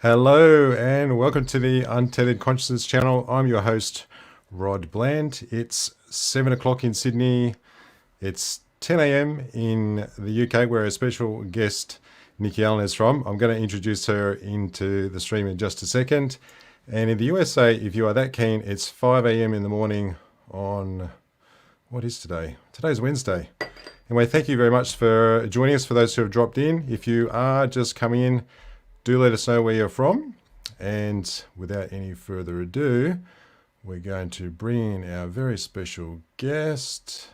Hello and welcome to the Untethered Consciousness channel. I'm your host, Rod Bland. It's 7 o'clock in Sydney. It's 10 a.m. in the UK, where a special guest, Nicky Alan, is from. I'm going to introduce her into the stream in just a second. And in the USA, if you are that keen, it's 5 a.m. in the morning on, what is today? Today's Wednesday. Anyway, thank you very much for joining us. For those who have dropped in, if you are just coming in, do let us know where you're from. And without any further ado, we're going to bring in our very special guest.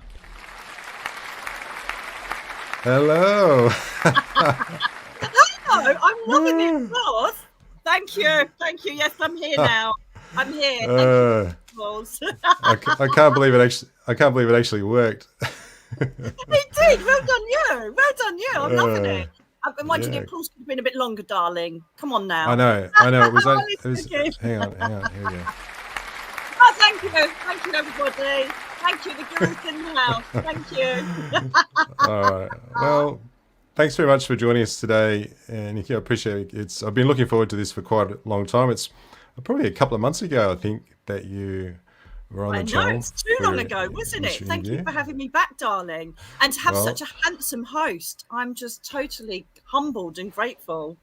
Hello. Hello, I'm loving the applause. Thank you. Thank you. Yes, I'm here now. I'm here. Thank you. I can't believe it actually. I can't believe it actually worked. It did. Well done, you. Well done, you. I'm loving it. I've been wondering the applause could have been a bit longer, darling. Come on now. I know. It was. Hang on. Here we go. Oh, thank you. Thank you, everybody. Thank you, the girls in the house. Thank you. All right. Well, thanks very much for joining us today, Nicky. I appreciate it. I've been looking forward to this for quite a long time. It's probably a couple of months ago, I think, that you were on the channel. I know, it's too long ago, wasn't it? Thank you for having me back, darling. And to have such a handsome host. I'm just totally humbled and grateful.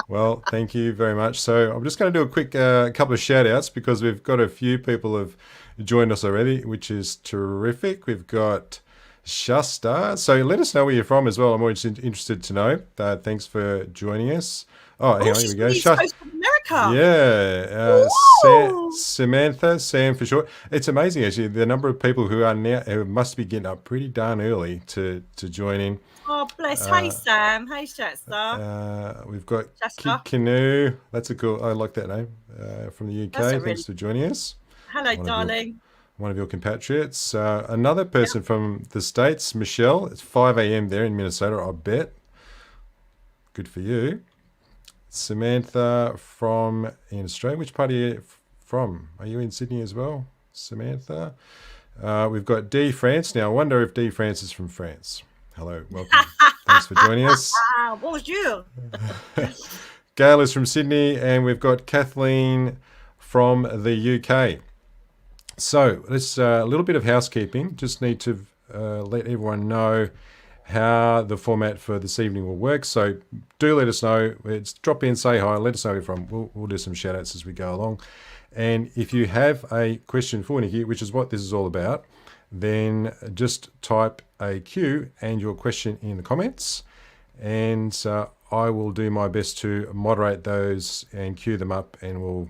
Well, thank you very much. So I'm just going to do a quick couple of shout outs because we've got a few people have joined us already, which is terrific. We've got Shasta. So let us know where you're from as well. I'm always interested to know. Thanks for joining us. Oh, hang on, here we go. Coast of America. Yeah. Samantha, Sam for short. It's amazing, actually, the number of people who must be getting up pretty darn early to join in. Oh, bless. Hey, Sam. Hey, Shasta. We've got Kid Canoe. That's a cool, I like that name, from the UK. Thanks for joining us. Hello, darling. One of your compatriots. Another person from the States, Michelle. It's 5 a.m. there in Minnesota, I bet. Good for you. Samantha in Australia. Which part are you from? Are you in Sydney as well, Samantha? We've got D France. Now, I wonder if D France is from France. Hello, welcome. Thanks for joining us. Bonjour. Gail is from Sydney, and we've got Kathleen from the UK. So let's a little bit of housekeeping. Just need to let everyone know how the format for this evening will work. So do let us know. It's drop in, say hi, let us know where you're from. We'll do some shout outs as we go along. And if you have a question for Nicky, which is what this is all about, then just type a Q and your question in the comments. And I will do my best to moderate those and queue them up, and we'll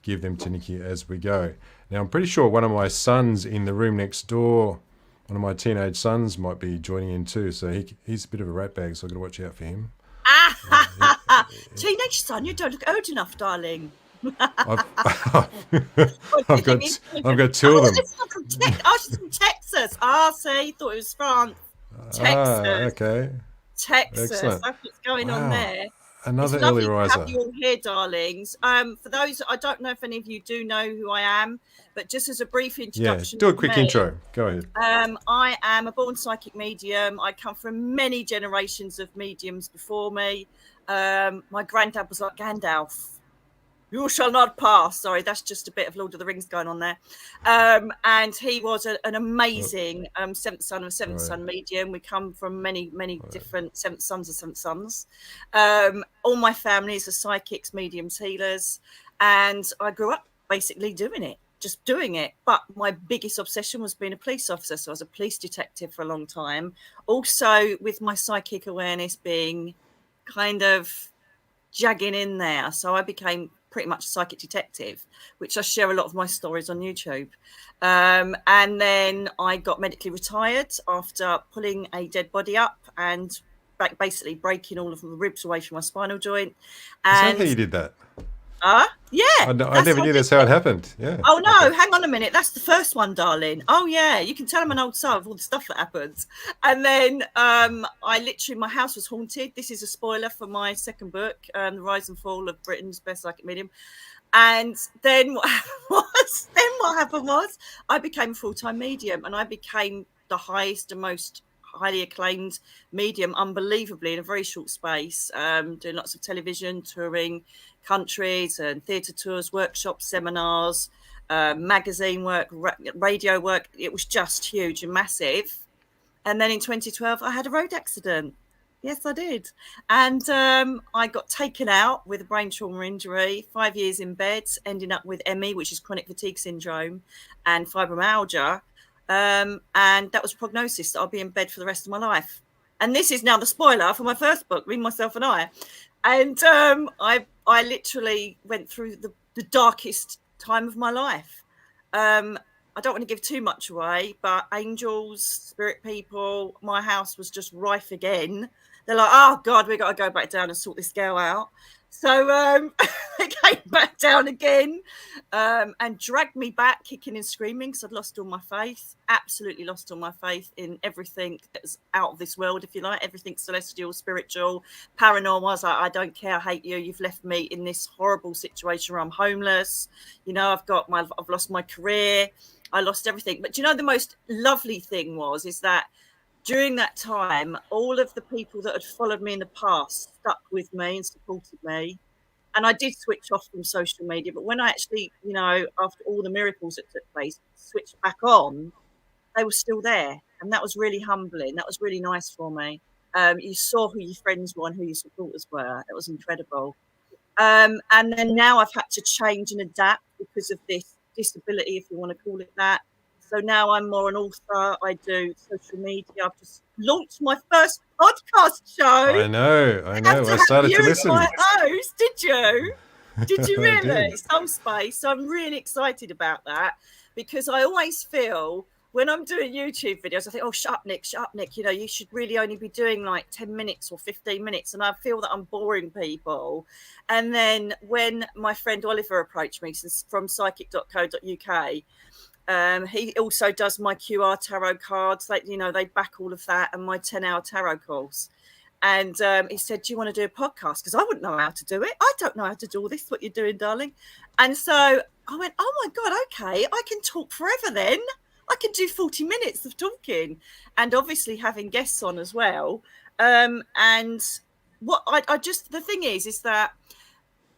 give them to Nicky as we go. Now, I'm pretty sure one of my sons in the room next door, one of my teenage sons, might be joining in too. So he's a bit of a rat bag, so I've got to watch out for him. Teenage son, you don't look old enough, darling. I've got two of them. She's from Texas. See, thought it was France. Texas. Okay. Texas. Excellent. That's what's going on there. Another early riser. Have you all here, darlings. For those, I don't know if any of you do know who I am, but just as a brief introduction. Yeah, do a quick intro. Go ahead. I am a born psychic medium. I come from many generations of mediums before me. My granddad was like Gandalf. You shall not pass. Sorry, that's just a bit of Lord of the Rings going on there. And he was an amazing seventh son of a seventh son medium. We come from many different seventh sons. All my family is psychics, mediums, healers. And I grew up basically doing it. Just doing it. But my biggest obsession was being a police officer. So I was a police detective for a long time. Also, with my psychic awareness being kind of jagging in there. So I became pretty much a psychic detective, which I share a lot of my stories on YouTube. And then I got medically retired after pulling a dead body up and basically breaking all of the ribs away from my spinal joint. And is that how you did that? Yeah. I never knew that's how it happened. Yeah. Oh, no, hang on a minute. That's the first one, darling. Oh, yeah. You can tell I'm an old soul of all the stuff that happens. And then my house was haunted. This is a spoiler for my second book, The Rise and Fall of Britain's Best Psychic Medium. And then what happened was I became a full-time medium, and I became the highest and most highly acclaimed medium, unbelievably, in a very short space, doing lots of television, touring countries and theatre tours, workshops, seminars, magazine work, radio work. It was just huge and massive. And then in 2012, I had a road accident. Yes, I did. And I got taken out with a brain trauma injury, 5 years in bed, ending up with ME, which is chronic fatigue syndrome, and fibromyalgia. And that was a prognosis that I'll be in bed for the rest of my life. And this is now the spoiler for my first book, Me, Myself and I. And I literally went through the darkest time of my life. I don't want to give too much away, but angels, spirit people, my house was just rife again. They're like, oh God, we got to go back down and sort this girl out. So they came back down again and dragged me back kicking and screaming because I'd lost all my faith, absolutely lost all my faith in everything that was out of this world, if you like, everything celestial, spiritual, paranormal. I was like, I don't care, I hate you. You've left me in this horrible situation where I'm homeless. You know, I've lost my career. I lost everything. But do you know, the most lovely thing is that during that time, all of the people that had followed me in the past stuck with me and supported me. And I did switch off from social media. But when I actually, you know, after all the miracles that took place, switched back on, they were still there. And that was really humbling. That was really nice for me. You saw who your friends were and who your supporters were. It was incredible. And then now I've had to change and adapt because of this disability, if you want to call it that. So now I'm more an author. I do social media. I've just launched my first podcast show. I know. I started to listen. My host, did you? Did you really? Soul Space. So I'm really excited about that because I always feel when I'm doing YouTube videos, I think, oh, shut up, Nick. You know, you should really only be doing like 10 minutes or 15 minutes. And I feel that I'm boring people. And then when my friend Oliver approached me from psychic.co.uk, he also does my QR tarot cards. They back all of that and my 10-hour tarot calls. And he said, do you want to do a podcast? Because I wouldn't know how to do it. I don't know how to do all this, what you're doing, darling. And so I went, oh, my God, okay, I can talk forever then. I can do 40 minutes of talking and obviously having guests on as well. And what the thing is that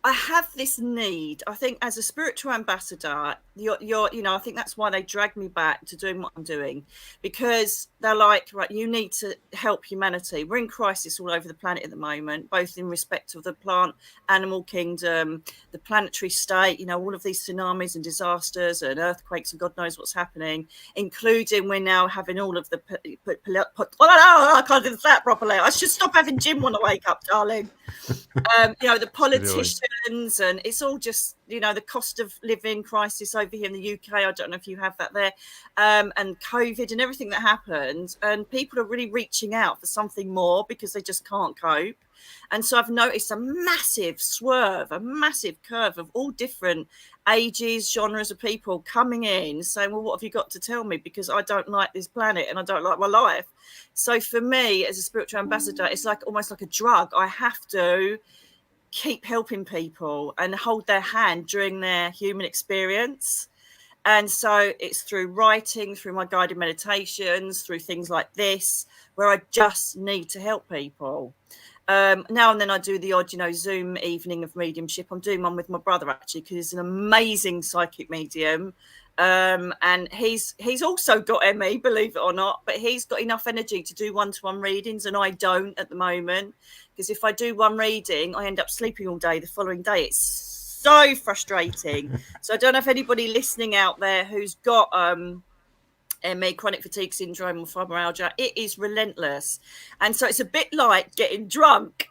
I have this need, I think, as a spiritual ambassador, I think that's why they dragged me back to doing what I'm doing, because they're like, right, you need to help humanity. We're in crisis all over the planet at the moment, both in respect of the plant, animal kingdom, the planetary state, you know, all of these tsunamis and disasters and earthquakes and God knows what's happening, including we're now having all of the, I can't do that properly. I should stop having Jim when I wake up, darling. The politicians, and it's all just, the cost of living crisis over here in the UK. I don't know if you have that there, and COVID and everything that happened. And people are really reaching out for something more because they just can't cope. And so I've noticed a massive swerve, a massive curve of all different ages, genres of people coming in saying, well, what have you got to tell me? Because I don't like this planet and I don't like my life. So for me, as a spiritual ambassador, it's like almost like a drug. I have to keep helping people and hold their hand during their human experience. And so it's through writing, through my guided meditations, through things like this, where I just need to help people. Now and then I do the odd, Zoom evening of mediumship. I'm doing one with my brother, actually, because he's an amazing psychic medium. And he's also got ME, believe it or not, but he's got enough energy to do one-to-one readings, and I don't at the moment, because if I do one reading, I end up sleeping all day the following day. It's so frustrating. So I don't know if anybody listening out there who's got ME, chronic fatigue syndrome, or fibromyalgia. It is relentless, and so it's a bit like getting drunk.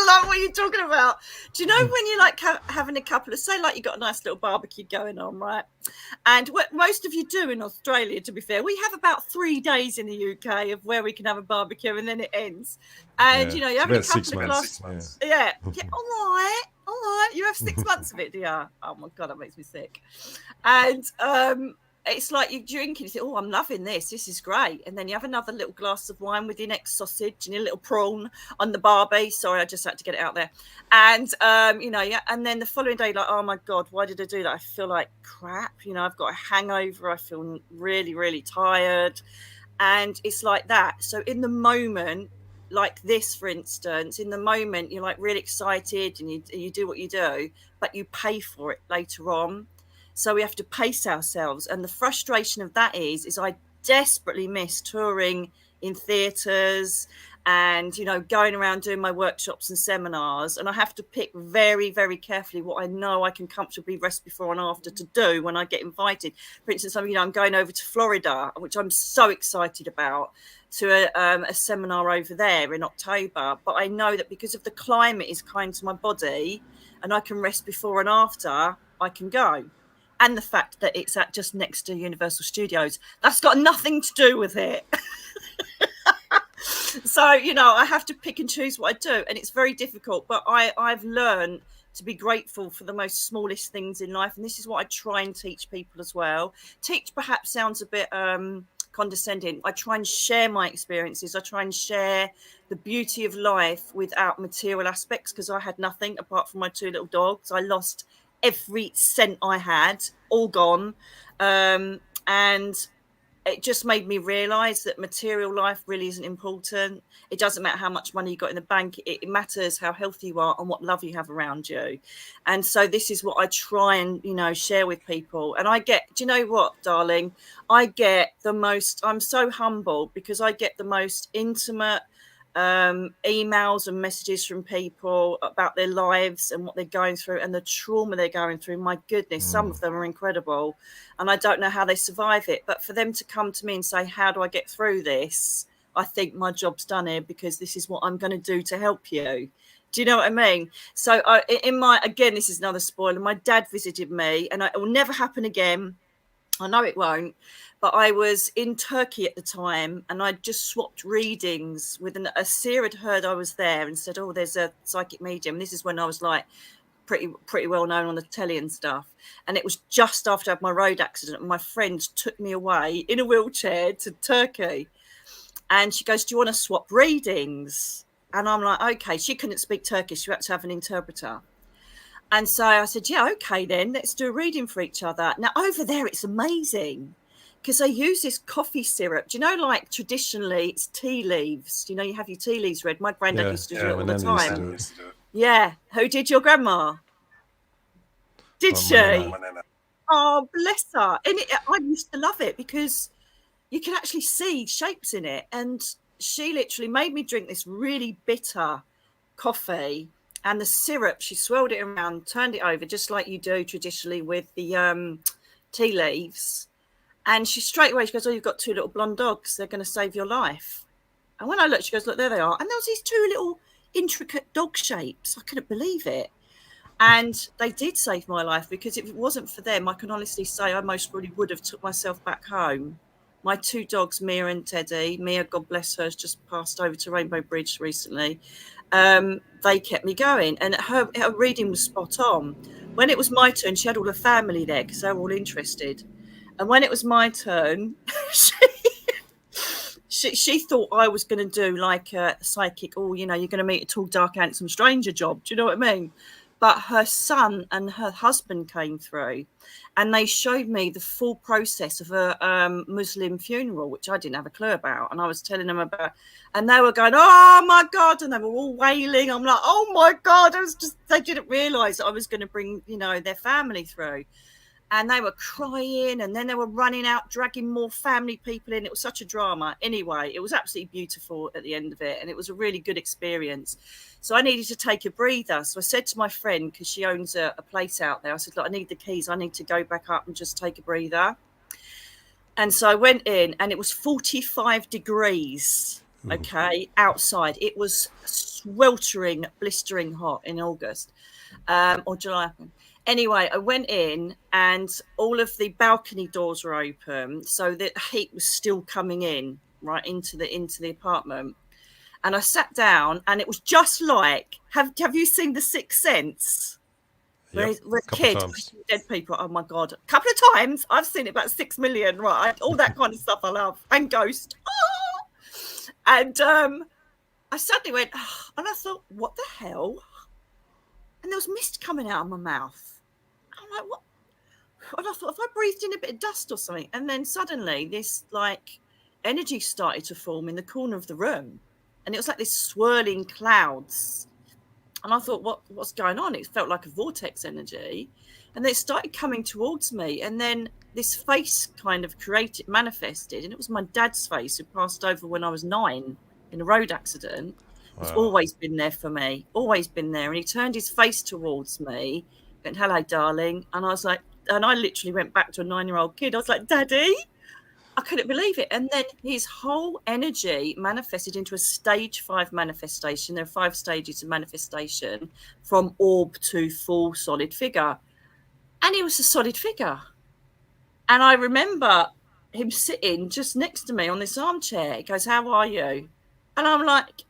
Like what you're talking about. Do you know when you're like having a couple of, say, like you got a nice little barbecue going on, right? And what most of you do in Australia, to be fair, we have about 3 days in the UK of where we can have a barbecue and then it ends. And you have a couple of glasses. Yeah. All right. You have 6 months of it, do you? Oh my God, that makes me sick. And it's like you're drinking, you think, oh, I'm loving this is great, and then you have another little glass of wine with your next sausage and your little prawn on the barbie. Sorry, I just had to get it out there. And yeah, and then the following day, like, oh my god, why did I do that? I feel like crap, I've got a hangover, I feel really, really tired. And it's like that. So in the moment, like this, for instance, in the moment, you're like really excited and you do what you do, but you pay for it later on. So we have to pace ourselves. And the frustration of that is I desperately miss touring in theatres and, going around doing my workshops and seminars. And I have to pick very, very carefully what I know I can comfortably rest before and after to do when I get invited. For instance, I'm going over to Florida, which I'm so excited about, to a seminar over there in October. But I know that because of the climate is kind to my body and I can rest before and after, I can go. And the fact that it's just next to Universal Studios, that's got nothing to do with it. So, I have to pick and choose what I do, and it's very difficult. But I've learned to be grateful for the most smallest things in life, and this is what I try and teach people as well. Teach perhaps sounds a bit condescending. I try and share my experiences. I try and share the beauty of life without material aspects, because I had nothing apart from my 2 little dogs. I lost every cent I had, all gone. And it just made me realize that material life really isn't important. It doesn't matter how much money you got in the bank. It matters how healthy you are and what love you have around you. And so this is what I try and, share with people. And I get, do you know what, darling? I'm so humbled because I get the most intimate emails and messages from people about their lives and what they're going through and the trauma they're going through. My goodness, some of them are incredible, and I don't know how they survive it. But for them to come to me and say, how do I get through this? I think my job's done here, because this is what I'm going to do to help you. Do you know what I mean? So again, this is another spoiler. My dad visited me, and it will never happen again. I know it won't, but I was in Turkey at the time, and I just swapped readings with a seer had heard I was there and said, oh, there's a psychic medium. This is when I was like pretty well known on the telly and stuff. And it was just after I had my road accident, and my friend took me away in a wheelchair to Turkey. And she goes, do you want to swap readings? And I'm like, okay. She couldn't speak Turkish. She had to have an interpreter. And so I said, yeah, okay, then let's do a reading for each other. Now, over there, it's amazing because they use this coffee syrup. Do you know, like traditionally, it's tea leaves. You have your tea leaves read. My granddad used to do it all the time. Yeah. Who did your grandma? Did she? Oh, bless her. And I used to love it because you can actually see shapes in it. And she literally made me drink this really bitter coffee. And the syrup, she swirled it around, turned it over, just like you do traditionally with the tea leaves. And she straight away, she goes, oh, you've got 2 little blonde dogs. They're going to save your life. And when I looked, she goes, look, there they are. And there was these 2 little intricate dog shapes. I couldn't believe it. And they did save my life, because if it wasn't for them, I can honestly say I most probably would have took myself back home. My 2 dogs, Mia and Teddy, Mia, God bless her, has just passed over to Rainbow Bridge recently. They kept me going, and her reading was spot on. When it was my turn, she had all her family there because they were all interested. And when it was my turn, she thought I was going to do like a psychic, you're going to meet a tall, dark, handsome stranger job. Do you know what I mean? But her son and her husband came through, and they showed me the full process of a Muslim funeral, which I didn't have a clue about. And I was telling them about, and they were going, oh my God. And they were all wailing. I'm like, oh my God. They didn't realize that I was going to bring, their family through. And they were crying, and then they were running out, dragging more family people in. It was such a drama. Anyway, it was absolutely beautiful at the end of it, and it was a really good experience. So I needed to take a breather. So I said to my friend, because she owns a place out there, I said, look, I need the keys. I need to go back up and just take a breather. And so I went in, and it was 45 degrees, outside. It was sweltering, blistering hot in August or July. Anyway, I went in, and all of the balcony doors were open, so the heat was still coming in right into the apartment. And I sat down, and it was just like, have you seen The Sixth Sense? Whereas Yep. a kid, Times. dead people, oh my God. A couple of times, I've seen it about 6 million, right? All that kind of stuff I love. And Ghost. Oh! And I suddenly went, oh, and I thought, what the hell? And there was mist coming out of my mouth. I'm like, what? And I thought, if I breathed in a bit of dust or something, and then suddenly this like energy started to form in the corner of the room, and it was like this swirling clouds. And I thought, what's going on? It felt like a vortex energy, and then it started coming towards me, and then this face kind of manifested, and it was my dad's face who passed over when I was 9 in a road accident. It's always been there for me, always been there. And he turned his face towards me, went, "Hello, darling," and I was like. And I literally went back to a 9-year-old kid. I was like, Daddy, I couldn't believe it. And then his whole energy manifested into a stage 5 manifestation. There are 5 stages of manifestation from orb to full solid figure. And he was a solid figure. And I remember him sitting just next to me on this armchair. He goes, "How are you?" And I'm like,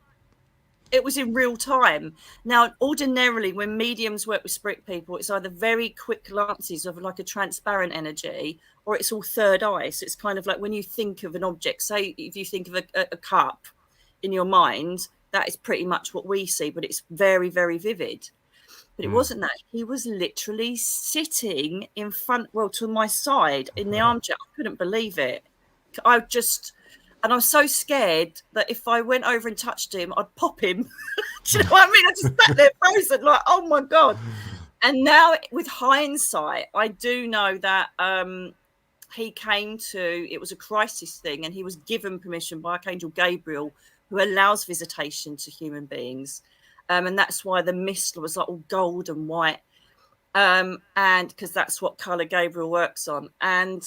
it was in real time. Now, ordinarily, when mediums work with spirit people, it's either very quick glances of like a transparent energy, or it's all third eye. So it's kind of like when you think of an object, say if you think of a cup in your mind, that is pretty much what we see, but it's very, very vivid. But it wasn't that. He was literally sitting in front, well, to my side in the armchair. I couldn't believe it. And I'm so scared that if I went over and touched him, I'd pop him. Do you know what I mean? I just sat there frozen, like, oh my God. And now with hindsight, I do know that he came to, it was a crisis thing, and he was given permission by Archangel Gabriel, who allows visitation to human beings. And that's why the mist was like all gold and white. And because that's what colour Gabriel works on. And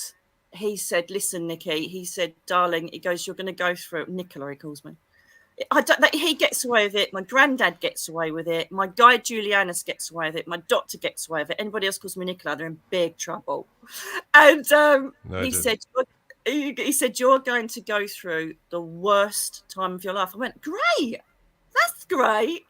he said, "Listen, Nicky," he said, "Darling," he goes, "you're going to go through it." Nicola, he calls me. He gets away with it. My granddad gets away with it. My guide Julianus gets away with it. My doctor gets away with it. Anybody else calls me Nicola, they're in big trouble. And he said, "You're going to go through the worst time of your life." I went, "Great, that's great."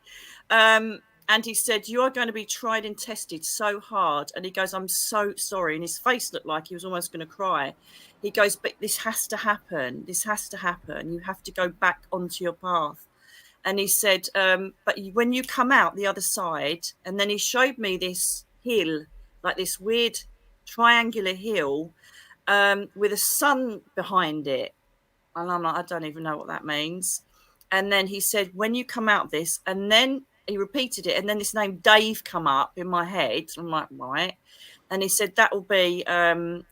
And he said, "You are going to be tried and tested so hard." And he goes, "I'm so sorry." And his face looked like he was almost going to cry. He goes, "But this has to happen. This has to happen. You have to go back onto your path." And he said, "But when you come out the other side," and then he showed me this hill, like this weird triangular hill with a sun behind it. And I'm like, I don't even know what that means. And then he said, "When you come out this," and then he repeated it, and then this name Dave come up in my head. I'm like, right. And he said, "That will be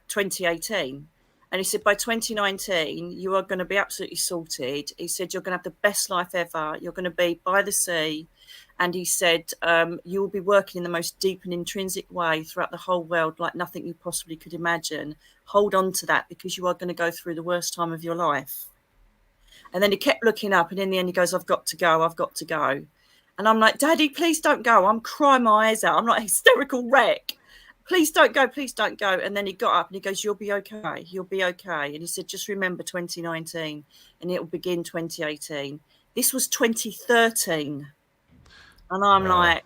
2018. And he said, by 2019, you are going to be absolutely sorted." He said, "You're going to have the best life ever. You're going to be by the sea." And he said, "You will be working in the most deep and intrinsic way throughout the whole world, like nothing you possibly could imagine. Hold on to that, because you are going to go through the worst time of your life." And then he kept looking up, and in the end he goes, "I've got to go. I've got to go." And I'm like, "Daddy, please don't go." I'm crying my eyes out. I'm like a hysterical wreck. "Please don't go. Please don't go." And then he got up and he goes, "You'll be okay. You'll be okay." And he said, "Just remember 2019 and it will begin 2018. This was 2013. And I'm like,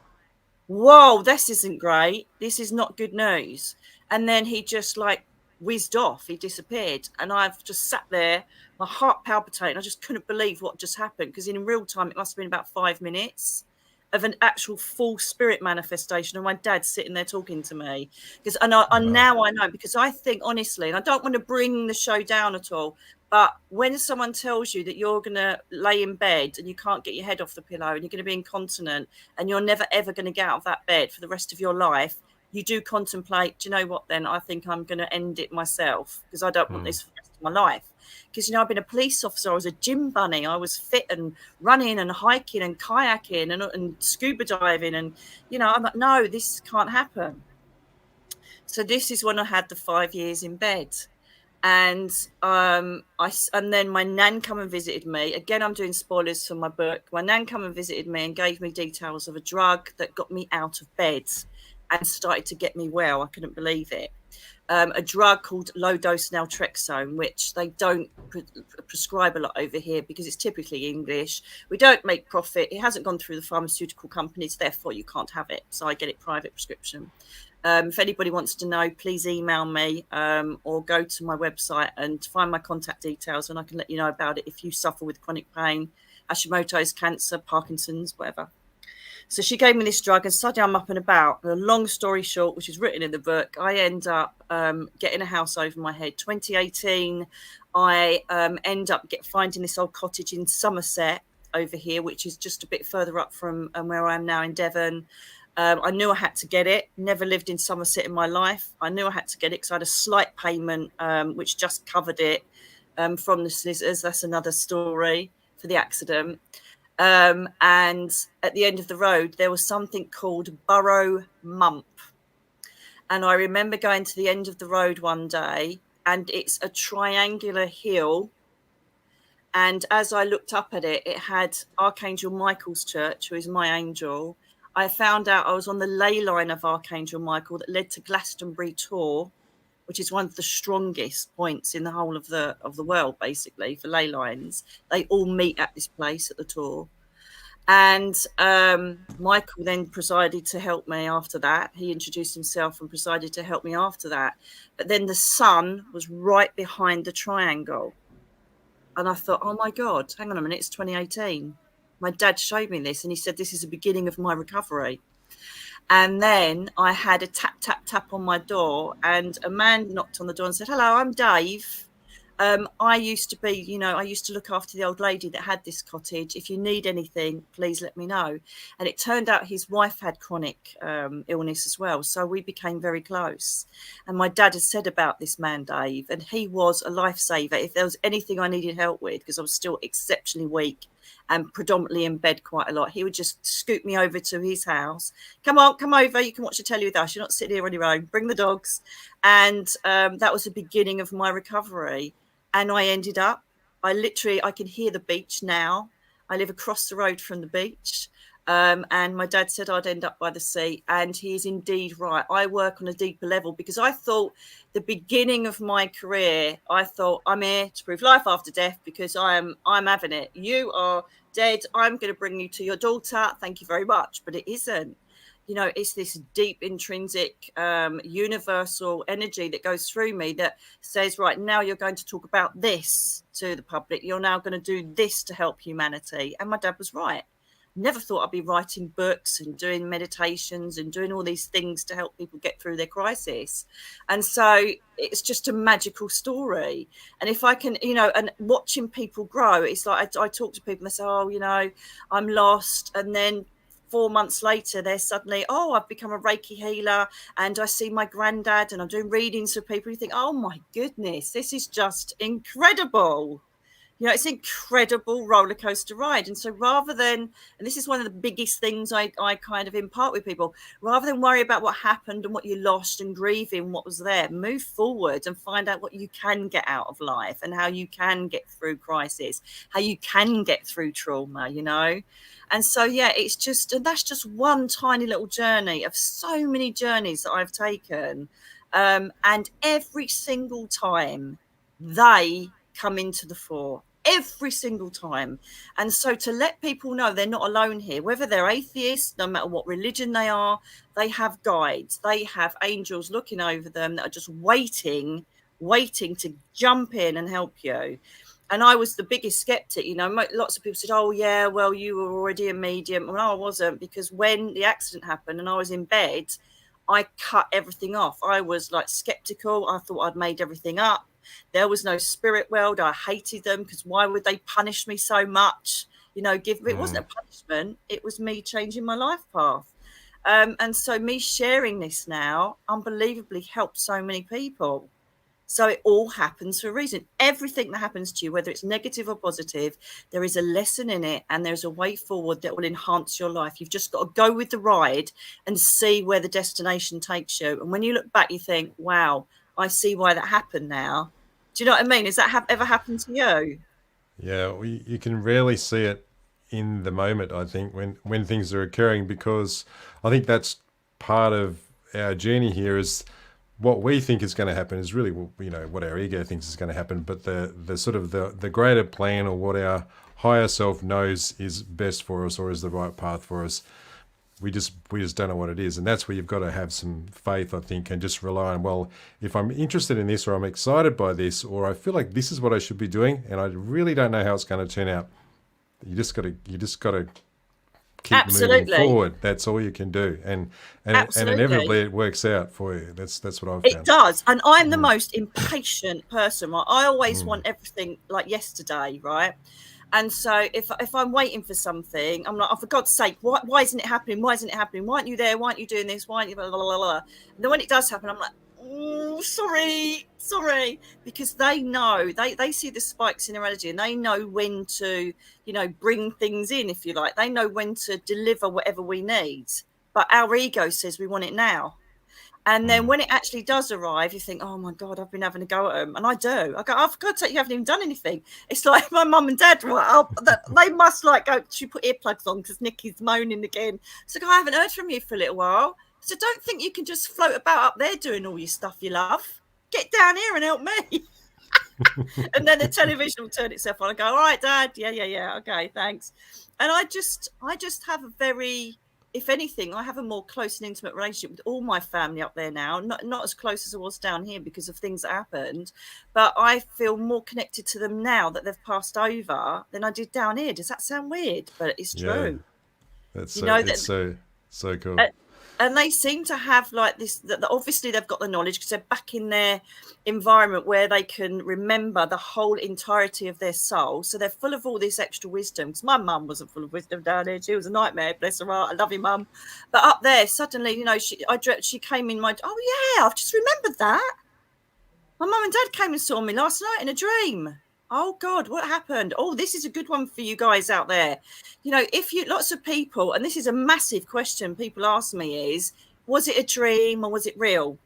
whoa, this isn't great. This is not good news. And then he just like whizzed off. He disappeared. And I've just sat there, my heart palpitating. I just couldn't believe what just happened, because in real time, it must have been about 5 minutes of an actual full spirit manifestation of my dad sitting there talking to me. Because now I know, because I think honestly, and I don't want to bring the show down at all, but when someone tells you that you're going to lay in bed and you can't get your head off the pillow and you're going to be incontinent and you're never ever going to get out of that bed for the rest of your life, you do contemplate, do you know what, then I think I'm going to end it myself, because I don't want this for the rest of my life. Because, you know, I've been a police officer, I was a gym bunny, I was fit and running and hiking and kayaking and scuba diving. And, you know, I'm like, no, this can't happen. So this is when I had the 5 years in bed. And then my nan come and visited me. Again, I'm doing spoilers for my book. My nan come and visited me and gave me details of a drug that got me out of bed and started to get me well. I couldn't believe it. a drug called low-dose naltrexone, which they don't prescribe a lot over here because it's typically English. We don't make profit. It hasn't gone through the pharmaceutical companies, therefore you can't have it. So I get it private prescription. If anybody wants to know, please email me or go to my website and find my contact details, and I can let you know about it if you suffer with chronic pain, Hashimoto's, cancer, Parkinson's, whatever. So she gave me this drug, and suddenly I'm up and about. A long story short, which is written in the book, I end up getting a house over my head. 2018, I end up finding this old cottage in Somerset over here, which is just a bit further up from where I am now in Devon. I knew I had to get it. Never lived in Somerset in my life. I knew I had to get it because I had a slight payment, which just covered it from the solicitors. That's another story for the accident. And at the end of the road, there was something called Burrow Mump. And I remember going to the end of the road one day, and it's a triangular hill. And as I looked up at it, it had Archangel Michael's church, who is my angel. I found out I was on the ley line of Archangel Michael that led to Glastonbury Tor, which is one of the strongest points in the whole of the world, basically, for ley lines. They all meet at this place at the Tor. And Michael then presided to help me after that. He introduced himself and presided to help me after that. But then the sun was right behind the triangle. And I thought, oh, my God, hang on a minute, it's 2018. My dad showed me this, and he said, this is the beginning of my recovery. And then I had a tap, tap, tap on my door, and a man knocked on the door and said, hello, I'm Dave. I used to look after the old lady that had this cottage. If you need anything, please let me know. And it turned out his wife had chronic illness as well. So we became very close. And my dad had said about this man, Dave, and he was a lifesaver. If there was anything I needed help with, because I was still exceptionally weak and predominantly in bed quite a lot, he would just scoot me over to his house. Come on, come over. You can watch the telly with us. You're not sitting here on your own. Bring the dogs. And that was the beginning of my recovery. And I ended up, I can hear the beach now. I live across the road from the beach. And my dad said I'd end up by the sea. And he is indeed right. I work on a deeper level because I thought the beginning of my career, I thought I'm here to prove life after death because I'm having it. You are dead. I'm going to bring you to your daughter. Thank you very much. But it isn't. You know, it's this deep, intrinsic, universal energy that goes through me that says, right, now you're going to talk about this to the public. You're now going to do this to help humanity. And my dad was right. Never thought I'd be writing books and doing meditations and doing all these things to help people get through their crisis. And so it's just a magical story. And if I can, and watching people grow, it's like I talk to people and they say, oh, I'm lost. And then 4 months later, they're suddenly, I've become a Reiki healer and I see my granddad and I'm doing readings for people. You think, oh my goodness, this is just incredible. It's an incredible roller coaster ride. And so rather than, and this is one of the biggest things I kind of impart with people, rather than worry about what happened and what you lost and grieving what was there, move forward and find out what you can get out of life and how you can get through crisis, how you can get through trauma, And so, it's just, and that's just one tiny little journey of so many journeys that I've taken. And every single time they come into the fore. Every single time. And so to let people know they're not alone here, whether they're atheists, no matter what religion they are, they have guides, they have angels looking over them that are just waiting to jump in and help you. And I was the biggest skeptic, lots of people said, oh yeah, well, you were already a medium. Well, no, I wasn't, because when the accident happened and I was in bed, I cut everything off. I was like skeptical. I thought I'd made everything up. There was no spirit world. I hated them because why would they punish me so much? It wasn't a punishment. It was me changing my life path. And so me sharing this now unbelievably helped so many people. So it all happens for a reason. Everything that happens to you, whether it's negative or positive, there is a lesson in it and there's a way forward that will enhance your life. You've just got to go with the ride and see where the destination takes you. And when you look back, you think, wow, I see why that happened now. Do you know what I mean? Has that ever happened to you? Yeah, you can rarely see it in the moment, I think, when things are occurring, because I think that's part of our journey here is what we think is going to happen is really, what our ego thinks is going to happen. But the sort of the greater plan, or what our higher self knows is best for us, or is the right path for us, we just don't know what it is. And that's where you've got to have some faith, I think, and just rely on, well, if I'm interested in this, or I'm excited by this, or I feel like this is what I should be doing, and I really don't know how it's going to turn out, you just got to keep Absolutely. moving forward. That's all you can do, and inevitably it works out for you. That's what I've found. It does. And I'm the most impatient person, right? I always want everything like yesterday, right? And so if I'm waiting for something, I'm like, oh, for God's sake, why isn't it happening? Why isn't it happening? Why aren't you there? Why aren't you doing this? Why aren't you blah, blah, blah, blah. And then when it does happen, I'm like, oh, sorry, because they know, they see the spikes in their energy, and they know when to, bring things in, if you like. They know when to deliver whatever we need. But our ego says we want it now. And then when it actually does arrive, you think, oh, my God, I've been having a go at them. And I do. I go, oh, for God's sake, you haven't even done anything. It's like my mum and dad, right? They must go, she put earplugs on because Nicky's moaning again. So I haven't heard from you for a little while. So don't think you can just float about up there doing all your stuff you love. Get down here and help me. And then the television will turn itself on and go, all right, Dad. Yeah. Okay, thanks. And I just have a very... if anything, I have a more close and intimate relationship with all my family up there now. Not as close as I was down here because of things that happened, but I feel more connected to them now that they've passed over than I did down here. Does that sound weird? But it's true. That's it's so cool. And they seem to have like this, that obviously they've got the knowledge because they're back in their environment where they can remember the whole entirety of their soul. So they're full of all this extra wisdom. Because my mum wasn't full of wisdom down here. She was a nightmare, bless her heart. I love you, Mum. But up there, suddenly, she came in my, oh yeah, I've just remembered that. My mum and dad came and saw me last night in a dream. Oh God, what happened? Oh, this is a good one for you guys out there. Lots of people, and this is a massive question people ask me is, was it a dream or was it real?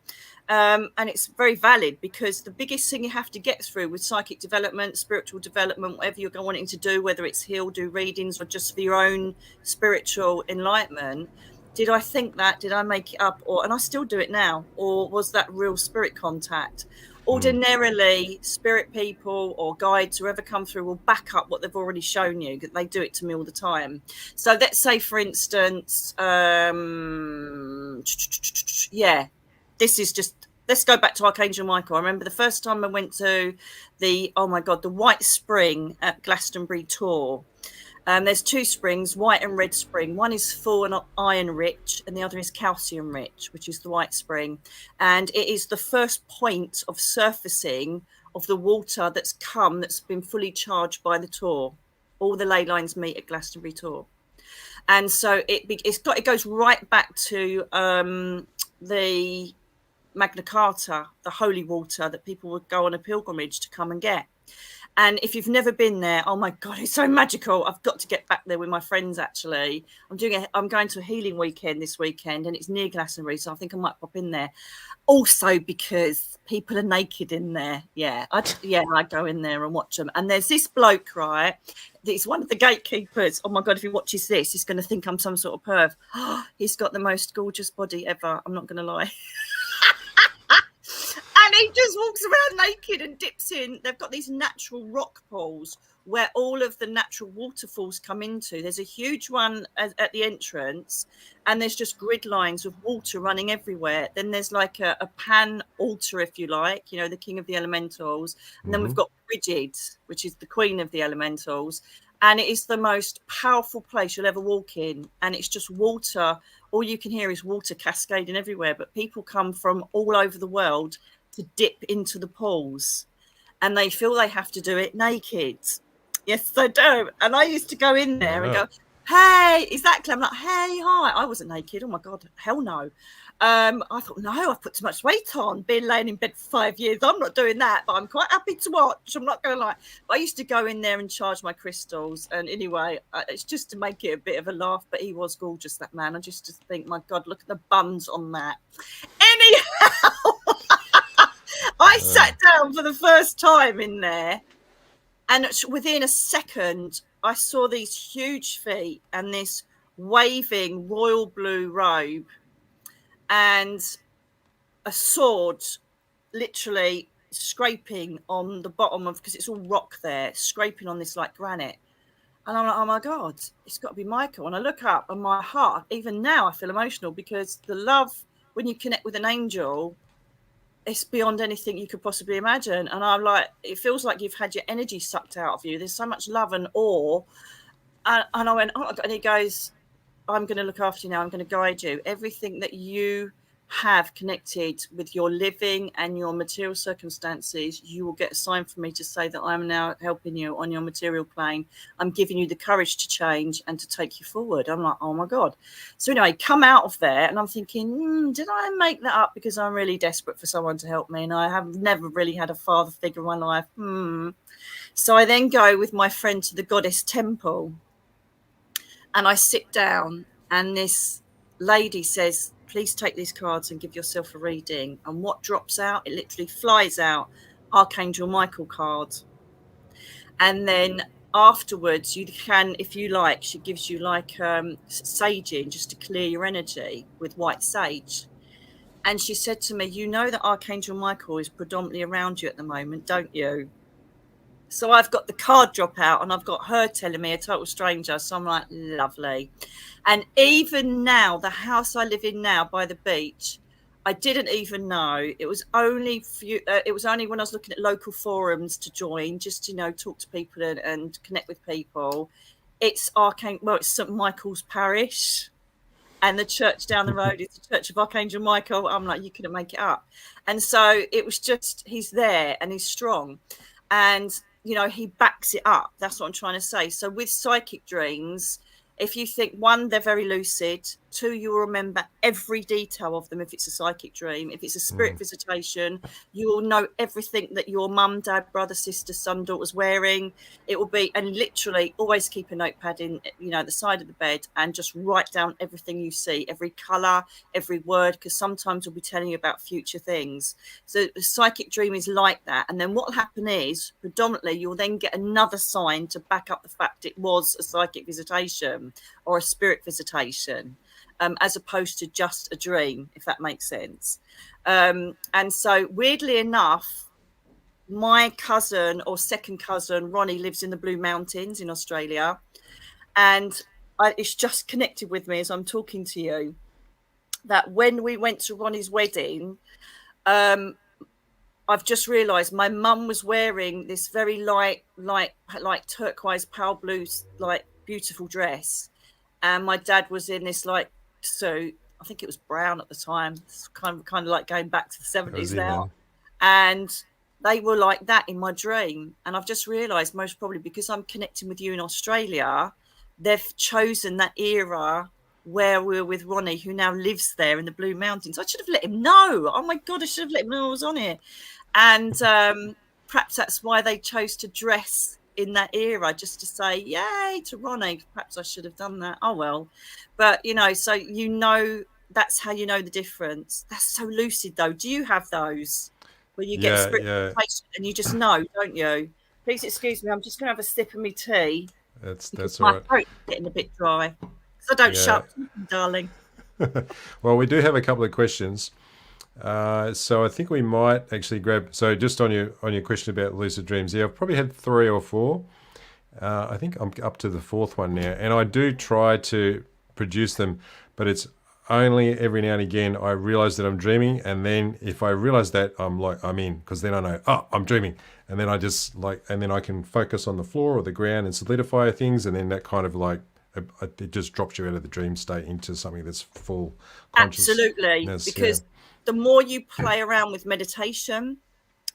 And it's very valid, because the biggest thing you have to get through with psychic development, spiritual development, whatever you're wanting to do, whether it's heal, do readings, or just for your own spiritual enlightenment, did I think that? Did I make it up? And I still do it now. Or was that real spirit contact? Ordinarily, spirit people or guides, whoever come through, will back up what they've already shown you. They do it to me all the time. So let's say, for instance, this is just, let's go back to Archangel Michael. I remember the first time I went to the White Spring at Glastonbury Tour. There's two springs, white and red spring. One is full and iron rich, and the other is calcium rich, which is the white spring. And it is the first point of surfacing of the water that's been fully charged by the tour. All the ley lines meet at Glastonbury Tour. And so it goes right back to the Magna Carta, the holy water that people would go on a pilgrimage to come and get. And if you've never been there, oh my God, it's so magical. I've got to get back there with my friends, actually. I'm going to a healing weekend this weekend, and it's near Glastonbury, so I think I might pop in there. Also because people are naked in there. I go in there and watch them. And there's this bloke, right? He's one of the gatekeepers. Oh my God, if he watches this, he's going to think I'm some sort of perv. He's got the most gorgeous body ever. I'm not going to lie. And he just walks around naked and dips in. They've got these natural rock pools where all of the natural waterfalls come into. There's a huge one at the entrance, and there's just grid lines of water running everywhere. Then there's like a pan altar, if you like, the king of the elementals. And then we've got Bridget, which is the queen of the elementals. And it is the most powerful place you'll ever walk in. And it's just water. All you can hear is water cascading everywhere. But people come from all over the world to dip into the pools, and they feel they have to do it naked. Yes, they do. And I used to go in there and go, hey, exactly. I'm like, hey, hi. I wasn't naked. Oh my God, hell no. I thought, no, I've put too much weight on. Been laying in bed for 5 years. I'm not doing that, but I'm quite happy to watch. I'm not going to lie. But I used to go in there and charge my crystals. And anyway, it's just to make it a bit of a laugh. But he was gorgeous, that man. I just think, my God, look at the buns on that. Anyhow. I sat down for the first time in there, and within a second, I saw these huge feet and this waving royal blue robe. And a sword literally scraping on the bottom of, because it's all rock there, scraping on this like granite. And I'm like, oh my God, it's got to be Michael. And I look up and my heart, even now I feel emotional, because the love, when you connect with an angel, it's beyond anything you could possibly imagine. And I'm like, it feels like you've had your energy sucked out of you. There's so much love and awe. And I went, oh my God. And he goes, I'm going to look after you now. I'm going to guide you. Everything that you have connected with your living and your material circumstances, you will get a sign from me to say that I'm now helping you on your material plane. I'm giving you the courage to change and to take you forward. I'm like, oh my God. So anyway, come out of there and I'm thinking, did I make that up because I'm really desperate for someone to help me? And I have never really had a father figure in my life. So I then go with my friend to the goddess temple and I sit down and this lady says, please take these cards and give yourself a reading. And what drops out? It literally flies out, Archangel Michael card. And then afterwards, you can, if you like, she gives you like saging just to clear your energy with white sage. And she said to me, you know that Archangel Michael is predominantly around you at the moment, don't you? So I've got the card drop out and I've got her telling me, a total stranger. So I'm like, lovely. And even now, the house I live in now by the beach, I didn't even know. It was only when I was looking at local forums to join, just to, talk to people and connect with people. It's St. Michael's Parish. And the church down the road is the Church of Archangel Michael. I'm like, you couldn't make it up. And so it was just, he's there and he's strong. And he backs it up. That's what I'm trying to say. So with psychic dreams, if you think, one, they're very lucid. Two, you will remember every detail of them if it's a psychic dream. If it's a spirit visitation, you will know everything that your mum, dad, brother, sister, son, daughter's wearing. It will be, and literally always keep a notepad in, the side of the bed and just write down everything you see, every colour, every word, because sometimes we'll be telling you about future things. So the psychic dream is like that. And then what will happen is, predominantly, you'll then get another sign to back up the fact it was a psychic visitation or a spirit visitation. As opposed to just a dream, if that makes sense. And so weirdly enough, my cousin or second cousin, Ronnie, lives in the Blue Mountains in Australia. And it's just connected with me as I'm talking to you, that when we went to Ronnie's wedding, I've just realised my mum was wearing this very light, like turquoise, pale blue, like beautiful dress. And my dad was in this like suit. I think it was brown at the time. It's kind of like going back to the 70s now. And they were like that in my dream. And I've just realised, most probably because I'm connecting with you in Australia, they've chosen that era where we were with Ronnie, who now lives there in the Blue Mountains. I should have let him know. Oh my God, I should have let him know I was on it. And perhaps that's why they chose to dress in that era, just to say yay to Ronnie. Perhaps I should have done that. Oh well. But so that's how you know the difference. That's so lucid though. Do you have those where you get spirit and you just know, don't you? Please excuse me, I'm just gonna have a sip of my tea. That's all right. My throat's getting a bit dry. So don't shut up, darling. Well, we do have a couple of questions. So I think we might actually grab. So just on your question about lucid dreams, I've probably had 3 or 4. I think I'm up to the 4th one now, and I do try to produce them, but it's only every now and again I realize that I'm dreaming, and then if I realize that, I'm in, because then I know, I'm dreaming, and then I just and then I can focus on the floor or the ground and solidify things, and then that kind of it just drops you out of the dream state into something that's full consciousness. Absolutely, because the more you play around with meditation,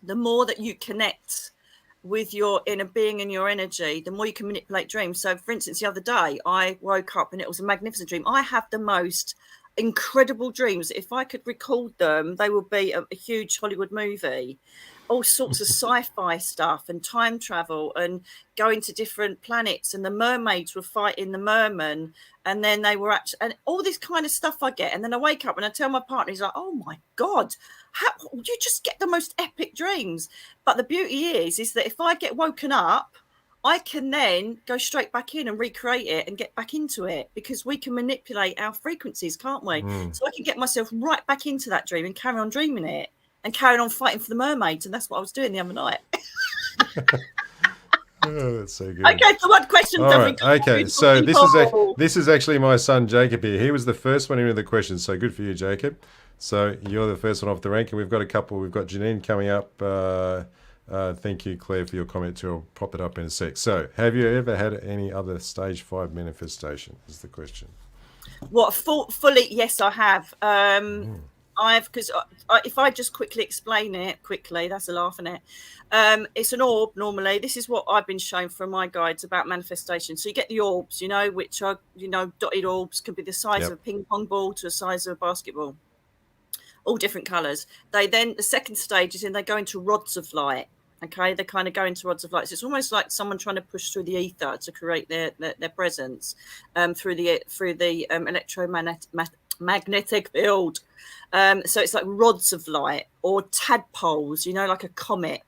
the more that you connect with your inner being and your energy, the more you can manipulate dreams. So, for instance, the other day, I woke up and it was a magnificent dream. I have the most incredible dreams. If I could record them, they would be a huge Hollywood movie. All sorts of sci-fi stuff and time travel and going to different planets, and the mermaids were fighting the mermen, and then they were and all this kind of stuff I get. And then I wake up and I tell my partner, he's like, oh my God, how you just get the most epic dreams. But the beauty is that if I get woken up, I can then go straight back in and recreate it and get back into it, because we can manipulate our frequencies, can't we? So I can get myself right back into that dream and carry on dreaming it and carry on fighting for the mermaids. And that's what I was doing the other night. Oh, that's so good. Okay, so what questions All have right. we got? Okay, so this is actually my son Jacob here. He was the first one into the questions, so good for you, Jacob. So you're the first one off the rank, and we've got a couple. We've got Janine coming up. Thank you, Claire, for your comment too. I'll pop it up in a sec. So, have you ever had any other stage 5 manifestation? Is the question. What, fully? Yes, I have. Because if I just quickly explain it quickly, that's a laugh, isn't it? It's an orb normally. This is what I've been shown from my guides about manifestation. So you get the orbs, which are, dotted orbs, could be the size of a ping pong ball to the size of a basketball, all different colours. The second stage is they go into rods of light. Okay, they kind of go into rods of light. So it's almost like someone trying to push through the ether to create their presence through the electromagnetic field. So it's like rods of light or tadpoles, like a comet.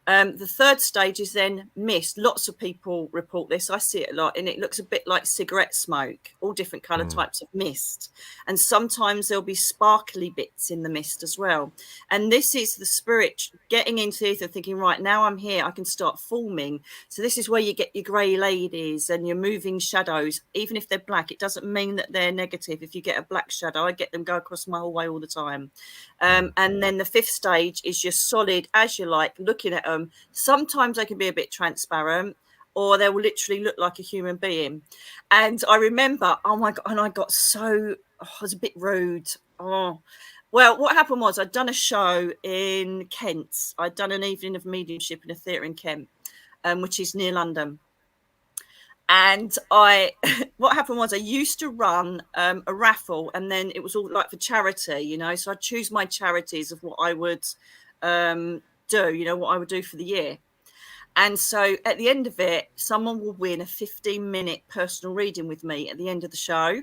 The third stage is then mist. Lots of people report this. I see it a lot, and it looks a bit like cigarette smoke, all different colour types of mist. And sometimes there'll be sparkly bits in the mist as well. And this is the spirit getting into the ether, thinking, right, now I'm here, I can start forming. So this is where you get your grey ladies and your moving shadows. Even if they're black, it doesn't mean that they're negative. If you get a black shadow, I get them go across my whole way all the time. And then the fifth stage is just solid as you like, looking at them. Sometimes they can be a bit transparent, or they will literally look like a human being. And I remember, oh my God, and I got I was a bit rude. Oh, well, what happened was I'd done a show in Kent. I'd done an evening of mediumship in a theatre in Kent, which is near London. And what happened was I used to run a raffle, and then it was all like for charity, so I'd choose my charities of what I would do, what I would do for the year. And so at the end of it, someone will win a 15-minute personal reading with me at the end of the show.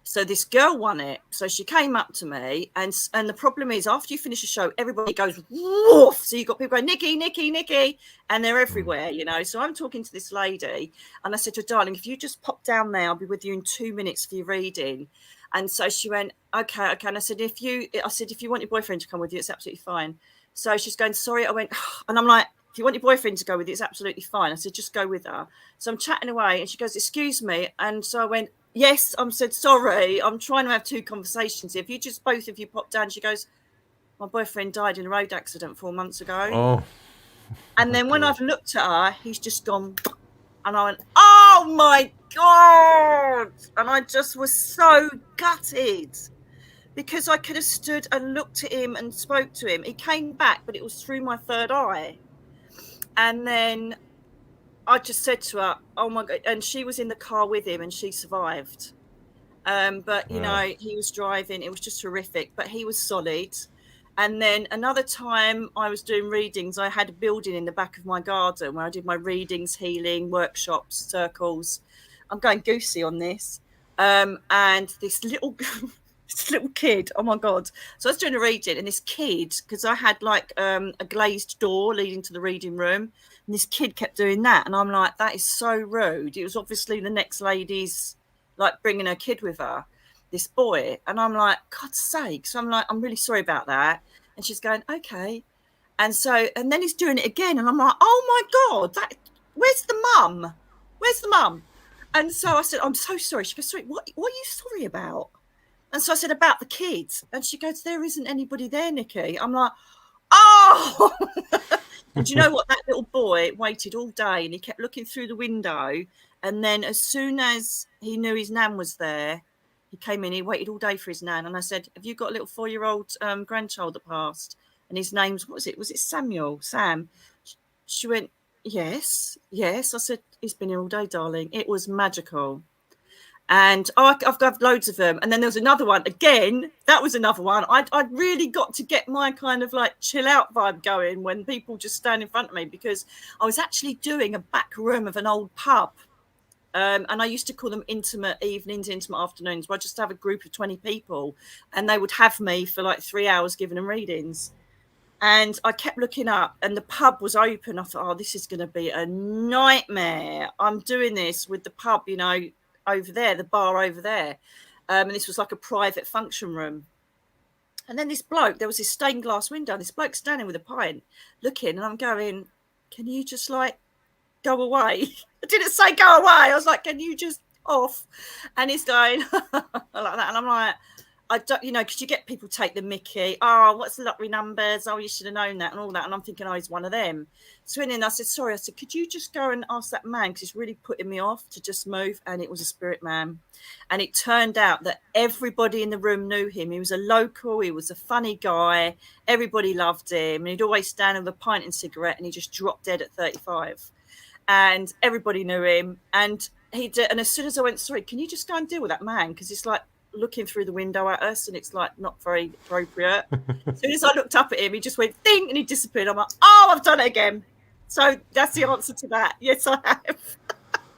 So this girl won it. So she came up to me, and the problem is, after you finish a show, everybody goes woof. So you've got people going, Nicky, Nicky, Nicky, and they're everywhere, So I'm talking to this lady, and I said to her, darling, if you just pop down there, I'll be with you in 2 minutes for your reading. And so she went, okay. And I said, if you want your boyfriend to come with you, it's absolutely fine. So she's going, sorry. I went, and I'm like, if you want your boyfriend to go with you, it's absolutely fine. I said, just go with her. So I'm chatting away, and she goes, excuse me. And so I went, yes. I said, sorry, I'm trying to have two conversations here. If you just both of you pop down. She goes, my boyfriend died in a road accident 4 months ago. Oh. And then when I've looked at her, he's just gone. And I went, oh my God. And I just was so gutted, because I could have stood and looked at him and spoke to him. He came back, but it was through my third eye. And then I just said to her, oh my God. And she was in the car with him, and she survived. But, he was driving. It was just horrific, but he was solid. And then another time I was doing readings, I had a building in the back of my garden where I did my readings, healing, workshops, circles. I'm going goosey on this. And this little kid, oh my God. So I was doing a reading, and this kid, because I had like a glazed door leading to the reading room, and this kid kept doing that. And I'm like, that is so rude. It was obviously the next lady's like bringing her kid with her, this boy. And I'm like, God's sake. So I'm like, I'm really sorry about that. And she's going, okay. And then he's doing it again. And I'm like, oh my God, where's the mum? Where's the mum? And so I said, I'm so sorry. She goes, sorry, what are you sorry about? And so I said, about the kids. And she goes, there isn't anybody there, Nicky. I'm like, oh. And do you know what? That little boy waited all day, and he kept looking through the window. And then as soon as he knew his nan was there, he came in, he waited all day for his nan. And I said, have you got a little 4-year-old grandchild that passed? And his name's, what was it? Was it Samuel? Sam? She went, yes. I said, he's been here all day, darling. It was magical. And I've got loads of them. And then there was another one. Again, that was another one. I'd really got to get my kind of like chill out vibe going when people just stand in front of me, because I was actually doing a back room of an old pub. And I used to call them intimate evenings, intimate afternoons, where I just have a group of 20 people, and they would have me for like 3 hours giving them readings. And I kept looking up and the pub was open. I thought, oh, this is going to be a nightmare. I'm doing this with the pub, you know, over there, the bar over there. And this was like a private function room. And then this bloke, there was this stained glass window, and this bloke standing with a pint looking, and I'm going, can you just like go away? I didn't say go away. I was like, can you just off? And he's going like that. And I'm like, I don't, you know, because you get people take the mickey. Oh, what's the lottery numbers? Oh, you should have known that and all that. And I'm thinking, oh, he's one of them. So then I said, sorry. I said, could you just go and ask that man, because he's really putting me off, to just move. And it was a spirit man. And it turned out that everybody in the room knew him. He was a local. He was a funny guy. Everybody loved him. And he'd always stand with a pint and cigarette, and he just dropped dead at 35. And everybody knew him. And he did. And as soon as I went, sorry, can you just go and deal with that man? Because it's like looking through the window at us, and it's like not very appropriate. As soon as I looked up at him, he just went ding, and he disappeared. I'm like, oh, I've done it again. So that's the answer to that. Yes, I have.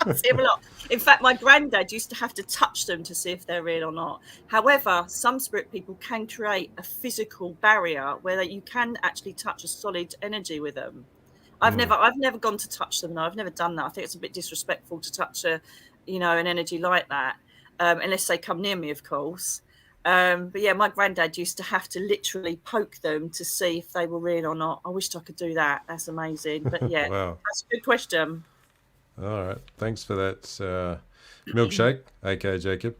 I see him a lot. In fact, my granddad used to have to touch them to see if they're real or not. However, some spirit people can create a physical barrier where you can actually touch a solid energy with them. I've never gone to touch them. No, I've never done that. I think it's a bit disrespectful to touch an energy like that, unless they come near me, of course. But yeah, my granddad used to have to literally poke them to see if they were real or not. I wished I could do that. That's amazing. But yeah, Wow. that's a good question. All right. Thanks for that milkshake, aka Jacob.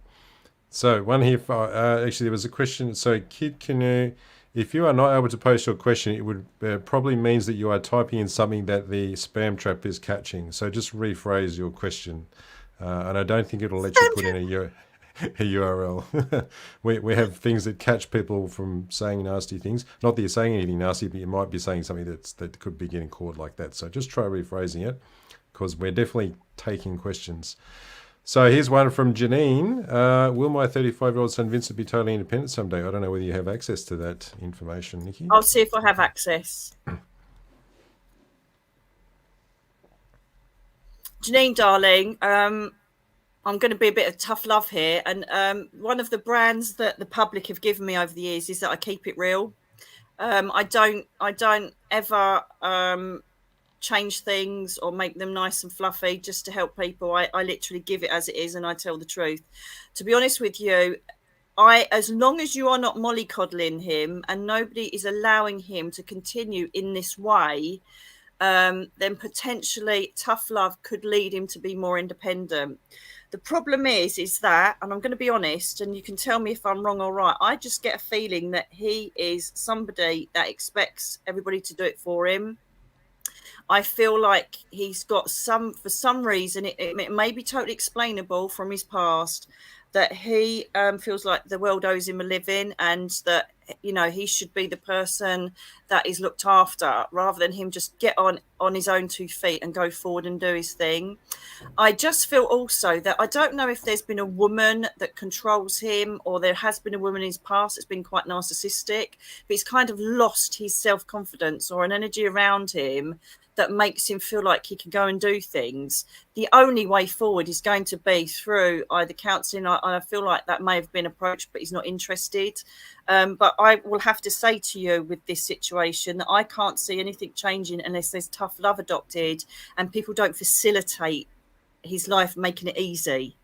So one here, actually there was a question. So Kid Canoe, if you are not able to post your question, it would probably means that you are typing in something that the spam trap is catching. So just rephrase your question. And I don't think it'll let you put in a URL. we have things that catch people from saying nasty things. Not that you're saying anything nasty, but you might be saying something that could be getting caught like that. So just try rephrasing it, because we're definitely taking questions. So here's one from Janine. Will my 35-year-old son Vincent be totally independent someday? I don't know whether you have access to that information, Nikki. I'll see if I have access. Janine, darling, I'm going to be a bit of tough love here. And one of the brands that the public have given me over the years is that I keep it real. I don't ever change things or make them nice and fluffy just to help people. I literally give it as it is, and I tell the truth. To be honest with you, as long as you are not mollycoddling him and nobody is allowing him to continue in this way, then potentially tough love could lead him to be more independent. The problem is that, and I'm going to be honest, and you can tell me if I'm wrong or right, I just get a feeling that he is somebody that expects everybody to do it for him. I feel like he's got for some reason, it may be totally explainable from his past, that he feels like the world owes him a living, and that, he should be the person that is looked after, rather than him just get on his own 2 feet and go forward and do his thing. I just feel also that I don't know if there's been a woman that controls him, or there has been a woman in his past that's been quite narcissistic, but he's kind of lost his self-confidence or an energy around him that makes him feel like he can go and do things. The only way forward is going to be through either counselling. I feel like that may have been approached, but he's not interested. But I will have to say to you with this situation that I can't see anything changing unless there's tough love adopted and people don't facilitate his life, making it easy.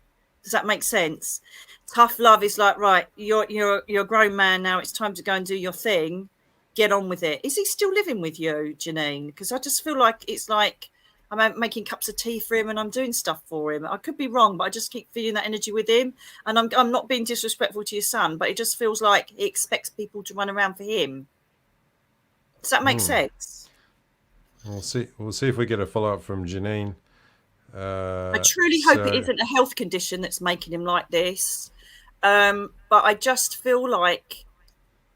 Does that make sense? Tough love is like, right, you're a grown man now. It's time to go and do your thing. Get on with it. Is he still living with you, Janine? Because I just feel like it's like I'm making cups of tea for him and I'm doing stuff for him. I could be wrong, but I just keep feeling that energy with him. And I'm not being disrespectful to your son, but it just feels like he expects people to run around for him. Does that make sense? We'll see if we get a follow-up from Janine. I truly hope it isn't a health condition that's making him like this. But I just feel like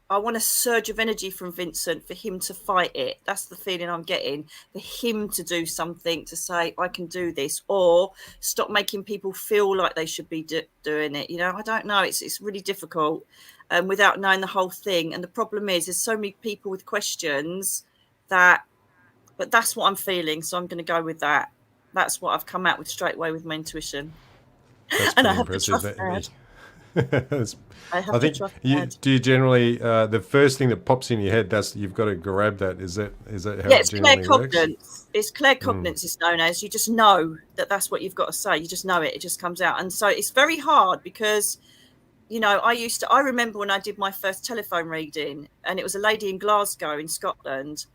I want a surge of energy from Vincent for him to fight it. That's the feeling I'm getting, for him to do something to say, I can do this, or stop making people feel like they should be doing it. I don't know. It's really difficult without knowing the whole thing. And the problem is there's so many people with questions but that's what I'm feeling. So I'm going to go with that. That's what I've come out with straight away with my intuition. That's and I pretty have the impressive. trust I have I to think trust you Dad. do you generally the first thing that pops in your head, that's you've got to grab that. Is that how Yeah, it it's genuinely works? claircognizance. It's claircognizance is known as. You just know that that's what you've got to say. You just know it. It just comes out. And so it's very hard because, I remember when I did my first telephone reading, and it was a lady in Glasgow in Scotland,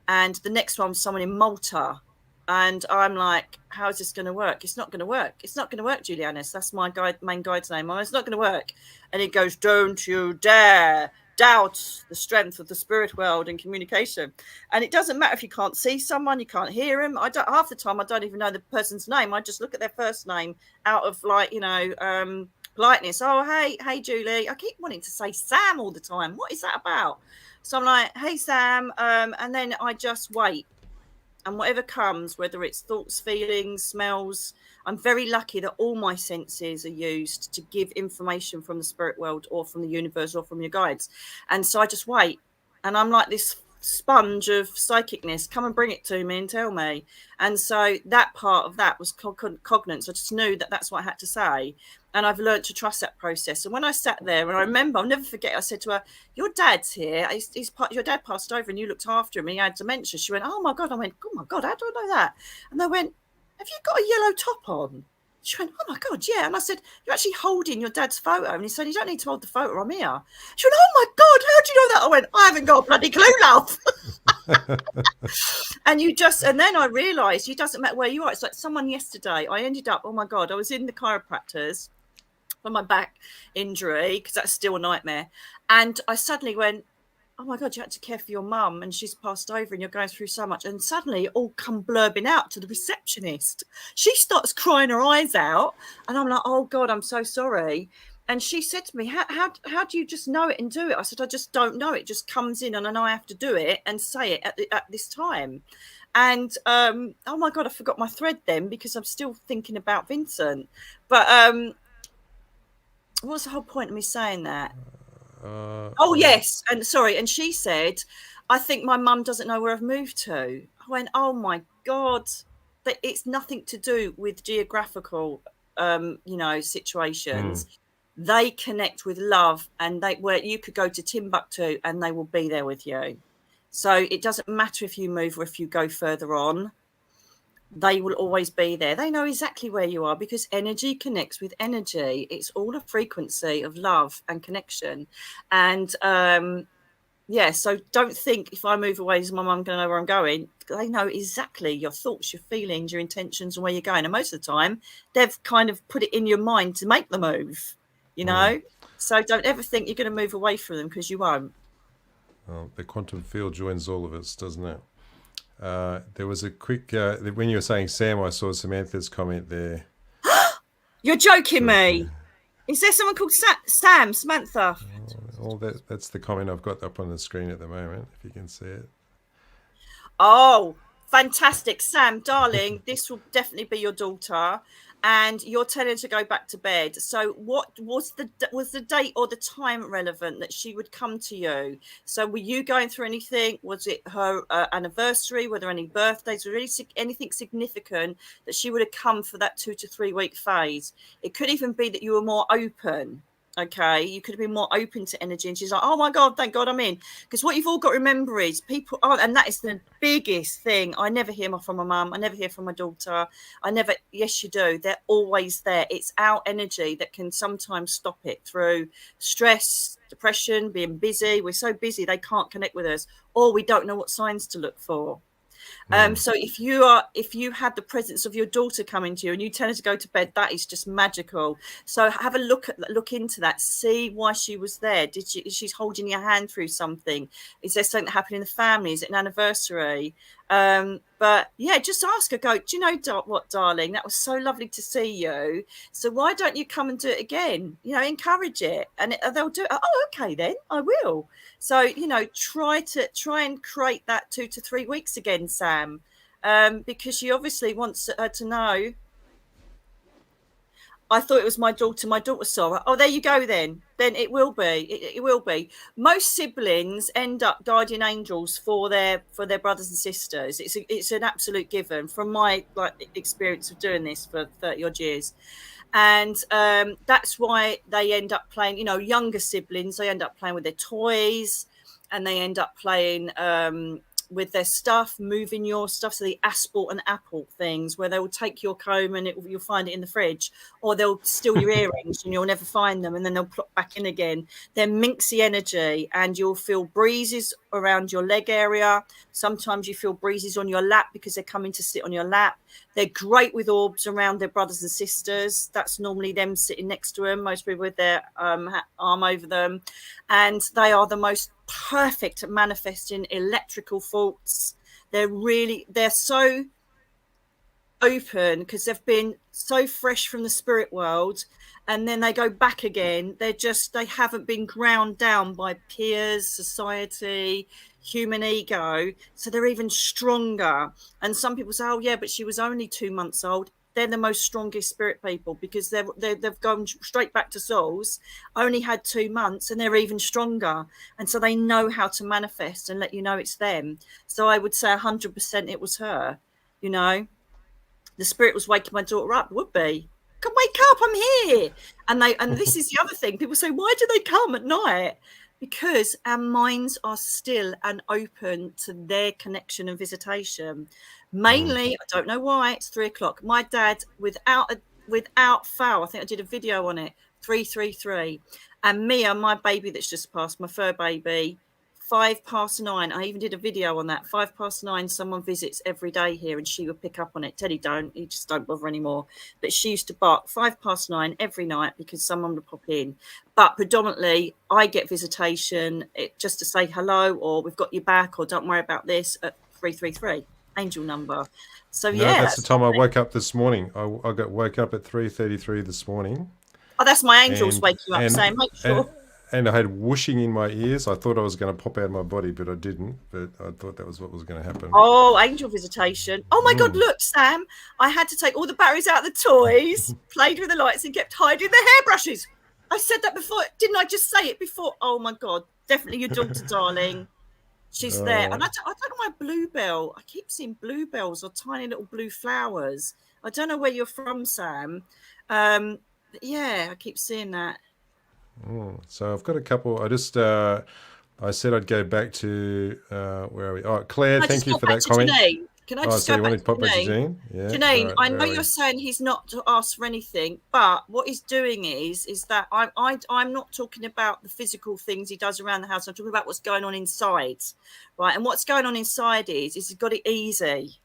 and the next one was someone in Malta. And I'm like, how is this going to work? It's not going to work. It's not going to work, Julianis. That's my main guide's name. It's not going to work. And it goes, don't you dare doubt the strength of the spirit world and communication. And it doesn't matter if you can't see someone, you can't hear them. Half the time I don't even know the person's name. I just look at their first name out of politeness. Oh, hey, Julie. I keep wanting to say Sam all the time. What is that about? So I'm like, hey, Sam. And then I just wait. And whatever comes, whether it's thoughts, feelings, smells, I'm very lucky that all my senses are used to give information from the spirit world or from the universe or from your guides. And so I just wait. And I'm like this sponge of psychicness. Come and bring it to me and tell me. And so that part of that was cognizance. I just knew that that's what I had to say. And I've learned to trust that process. And when I sat there, and I remember, I'll never forget, I said to her, your dad's here. Your dad passed over and you looked after him and he had dementia. She went, oh my God. I went, oh my God, how do I know that? And they went, have you got a yellow top on? She went, oh my God, yeah. And I said, you're actually holding your dad's photo. And he said, you don't need to hold the photo, I'm here. She went, oh my God, how do you know that? I went, I haven't got a bloody clue, love. And then I realised it doesn't matter where you are. It's like someone yesterday, I ended up, oh my God, I was in the chiropractor's for my back injury, because that's still a nightmare. And I suddenly went, oh my God, you had to care for your mum and she's passed over and you're going through so much. And suddenly it all come blurbing out to the receptionist. She starts crying her eyes out and I'm like, oh God, I'm so sorry. And she said to me, how do you just know it and do it? I said, I just don't know. It just comes in and I know I have to do it and say it at this time. And oh my God, I forgot my thread then because I'm still thinking about Vincent. But what's the whole point of me saying that? Yes. And sorry. And she said, I think my mum doesn't know where I've moved to. I went, oh my God, that it's nothing to do with geographical, situations. They connect with love, and where you could go to Timbuktu and they will be there with you. So it doesn't matter if you move or if you go further on. They will always be there. They know exactly where you are because energy connects with energy. It's all a frequency of love and connection. And so don't think if I move away, is my mum going to know where I'm going? They know exactly your thoughts, your feelings, your intentions, and where you're going. And most of the time, they've kind of put it in your mind to make the move, So don't ever think you're going to move away from them because you won't. Well, the quantum field joins all of us, doesn't it? There was a quick when you were saying Sam, I saw Samantha's comment there. You're joking me. Is there someone called Sam? Samantha? That's the comment I've got up on the screen at the moment, if you can see it. Oh, fantastic. Sam, darling, this will definitely be your daughter. And you're telling her to go back to bed. So what was the date or the time relevant that she would come to you? So were you going through anything? Was it her anniversary? Were there any birthdays? Was there anything significant that she would have come for that 2 to 3 week phase? It could even be that you were more open. Okay, you could have been more open to energy. And she's like, oh my God, thank God I'm in. Because what you've all got to remember is people aren't, and that is the biggest thing. I never hear from my mum. I never hear from my daughter. Yes, you do. They're always there. It's our energy that can sometimes stop it through stress, depression, being busy. We're so busy, they can't connect with us, or we don't know what signs to look for. So if you had the presence of your daughter coming to you and you tell her to go to bed, that is just magical. So have a look into that. See why she was there. Is she's holding your hand through something? Is there something happening in the family? Is it an anniversary? But yeah, just ask her. Go, do you know what, darling? That was so lovely to see you. So why don't you come and do it again? Encourage it, and they'll do it. Oh, okay, then I will. So try and create that 2 to 3 weeks again, Sam, because she obviously wants her to know. I thought it was my daughter. My daughter saw her. Oh, there you go then. Then it will be. It will be. Most siblings end up guardian angels for their brothers and sisters. It's an absolute given from my experience of doing this for 30 odd years. And that's why they end up playing, you know, younger siblings, they end up playing with their toys, and they end up playing with their stuff, moving your stuff. So the Aspel and Apple things, where they will take your comb and you'll find it in the fridge, or they'll steal your earrings and you'll never find them, and then they'll plop back in again. They're minxy energy, and you'll feel breezes around your leg area. Sometimes you feel breezes on your lap because they're coming to sit on your lap. They're great with orbs around their brothers and sisters. That's normally them sitting next to them, most people with their arm over them. And they are the most perfect at manifesting electrical faults. They're so open because they've been so fresh from the spirit world, and then they go back again. They haven't been ground down by peers, society, human ego, so they're even stronger. And some people say, oh yeah, but she was only 2 months old. They're the most strongest spirit people because they've gone straight back to souls, only had 2 months, and they're even stronger. And so they know how to manifest and let you know it's them. So I would say 100% it was her. You know, the spirit was waking my daughter up. Would be, come wake up, I'm here. And this is the other thing. People say, why do they come at night? Because our minds are still and open to their connection and visitation. Mainly, I don't know why, it's 3 o'clock. My dad, without fail, I think I did a video on it, 333. And Mia, my baby that's just passed, my fur baby, 9:05. I even did a video on that. 9:05, someone visits every day here, and she would pick up on it. Teddy don't, he just don't bother anymore. But she used to bark 9:05 every night because someone would pop in. But predominantly, I get visitation just to say hello, or we've got your back, or don't worry about this at 333, angel number. So no, yeah, that's the time I woke up this morning. I woke up at 3:33 this morning. Oh, that's my angels waking you up, saying make sure. And I had whooshing in my ears. I thought I was going to pop out of my body, but I didn't. But I thought that was what was going to happen. Oh, angel visitation. Oh, my God, look, Sam. I had to take all the batteries out of the toys, played with the lights, and kept hiding the hairbrushes. I said that before. Didn't I just say it before? Oh, my God. Definitely your daughter, darling. She's there. And I don't know why bluebell. I keep seeing bluebells or tiny little blue flowers. I don't know where you're from, Sam. Yeah, I keep seeing that. So I've got a couple. I said I'd go back to where are we? Oh, Claire, thank you for that comment. Janine. Can I just go back to Janine? Yeah. Janine, I know you're saying he's not to ask for anything, but what he's doing is that I'm not talking about the physical things he does around the house. I'm talking about what's going on inside, right? And what's going on inside is he's got it easy.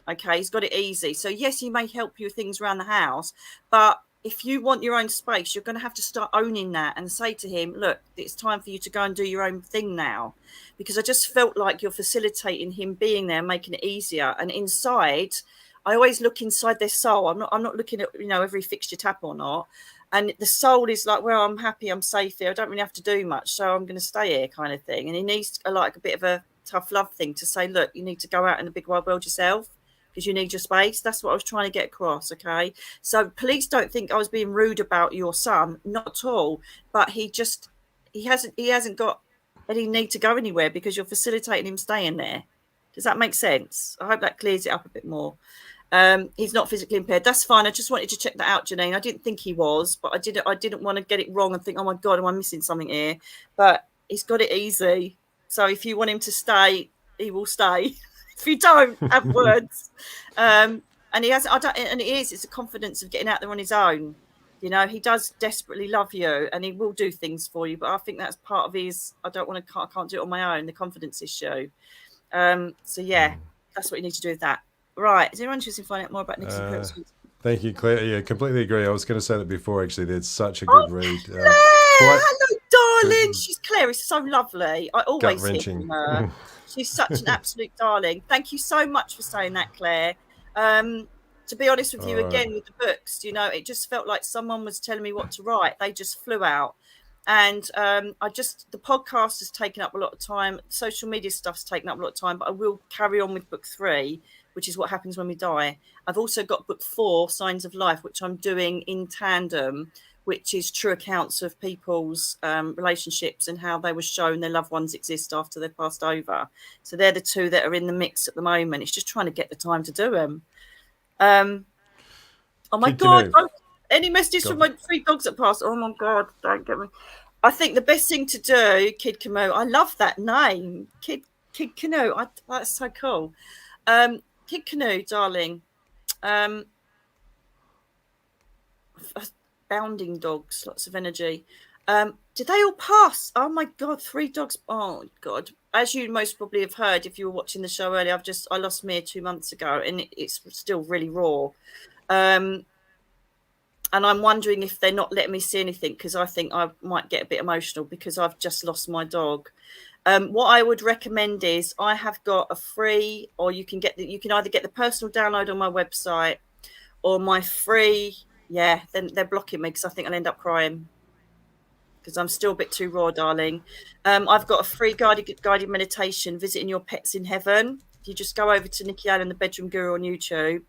Okay, he's got it easy. So yes, he may help you with things around the house, but if you want your own space, you're going to have to start owning that and say to him, look, it's time for you to go and do your own thing now. Because I just felt like you're facilitating him being there, making it easier. And inside, I always look inside their soul. I'm not looking at, you know, every fixture tap or not. And the soul is like, well, I'm happy, I'm safe here. I don't really have to do much, so I'm going to stay here kind of thing. And he needs like a bit of a tough love thing to say, look, you need to go out in the big wide world yourself, because you need your space. That's what I was trying to get across, okay? So please don't think I was being rude about your son, not at all. But he hasn't got any need to go anywhere because you're facilitating him staying there. Does that make sense? I hope that clears it up a bit more. He's not physically impaired. That's fine. I just wanted to check that out, Janine. I didn't think he was, but I didn't want to get it wrong and think, oh my God, am I missing something here? But he's got it easy. So if you want him to stay, he will stay. If you don't, have words. And he has, and it is, it's a confidence of getting out there on his own. You know, he does desperately love you and he will do things for you. But I think that's part of his, I can't do it on my own, the confidence issue. So yeah, that's what you need to do with that. Right. Is anyone interested in finding out more about Nicky's parents? Thank you, Claire. Yeah, completely agree. I was going to say that before, actually. That's such a good read. Hello, darling. Claire is so lovely. I always hear from her. She's such an absolute darling. Thank you so much for saying that, Claire. To be honest with you, again, with the books, you know, it just felt like someone was telling me what to write. They just flew out. And the podcast has taken up a lot of time. Social media stuff's taken up a lot of time, but I will carry on with book 3, which is what happens when we die. I've also got book 4, Signs of Life, which I'm doing in tandem, which is true accounts of people's relationships and how they were shown their loved ones exist after they've passed over. So they're the 2 that are in the mix at the moment. It's just trying to get the time to do them. Oh my God. Any messages from my 3 dogs that passed? Oh my God, don't get me. I think the best thing to do, Kid Canoe. I love that name, Kid Canoe. That's so cool. Kid Canoe, darling. Bounding dogs, lots of energy. Did they all pass? Oh my God, 3 dogs. Oh God. As you most probably have heard, if you were watching the show earlier, I lost Mia 2 months ago, and it's still really raw. And I'm wondering if they're not letting me see anything, because I think I might get a bit emotional because I've just lost my dog. What I would recommend is I have got a free, or you can either get the personal download on my website or my free. Yeah, then they're blocking me because I think I'll end up crying because I'm still a bit too raw, darling. I've got a free guided meditation, Visiting Your Pets in Heaven. You just go over to Nicky Alan, the Bedroom Guru on YouTube.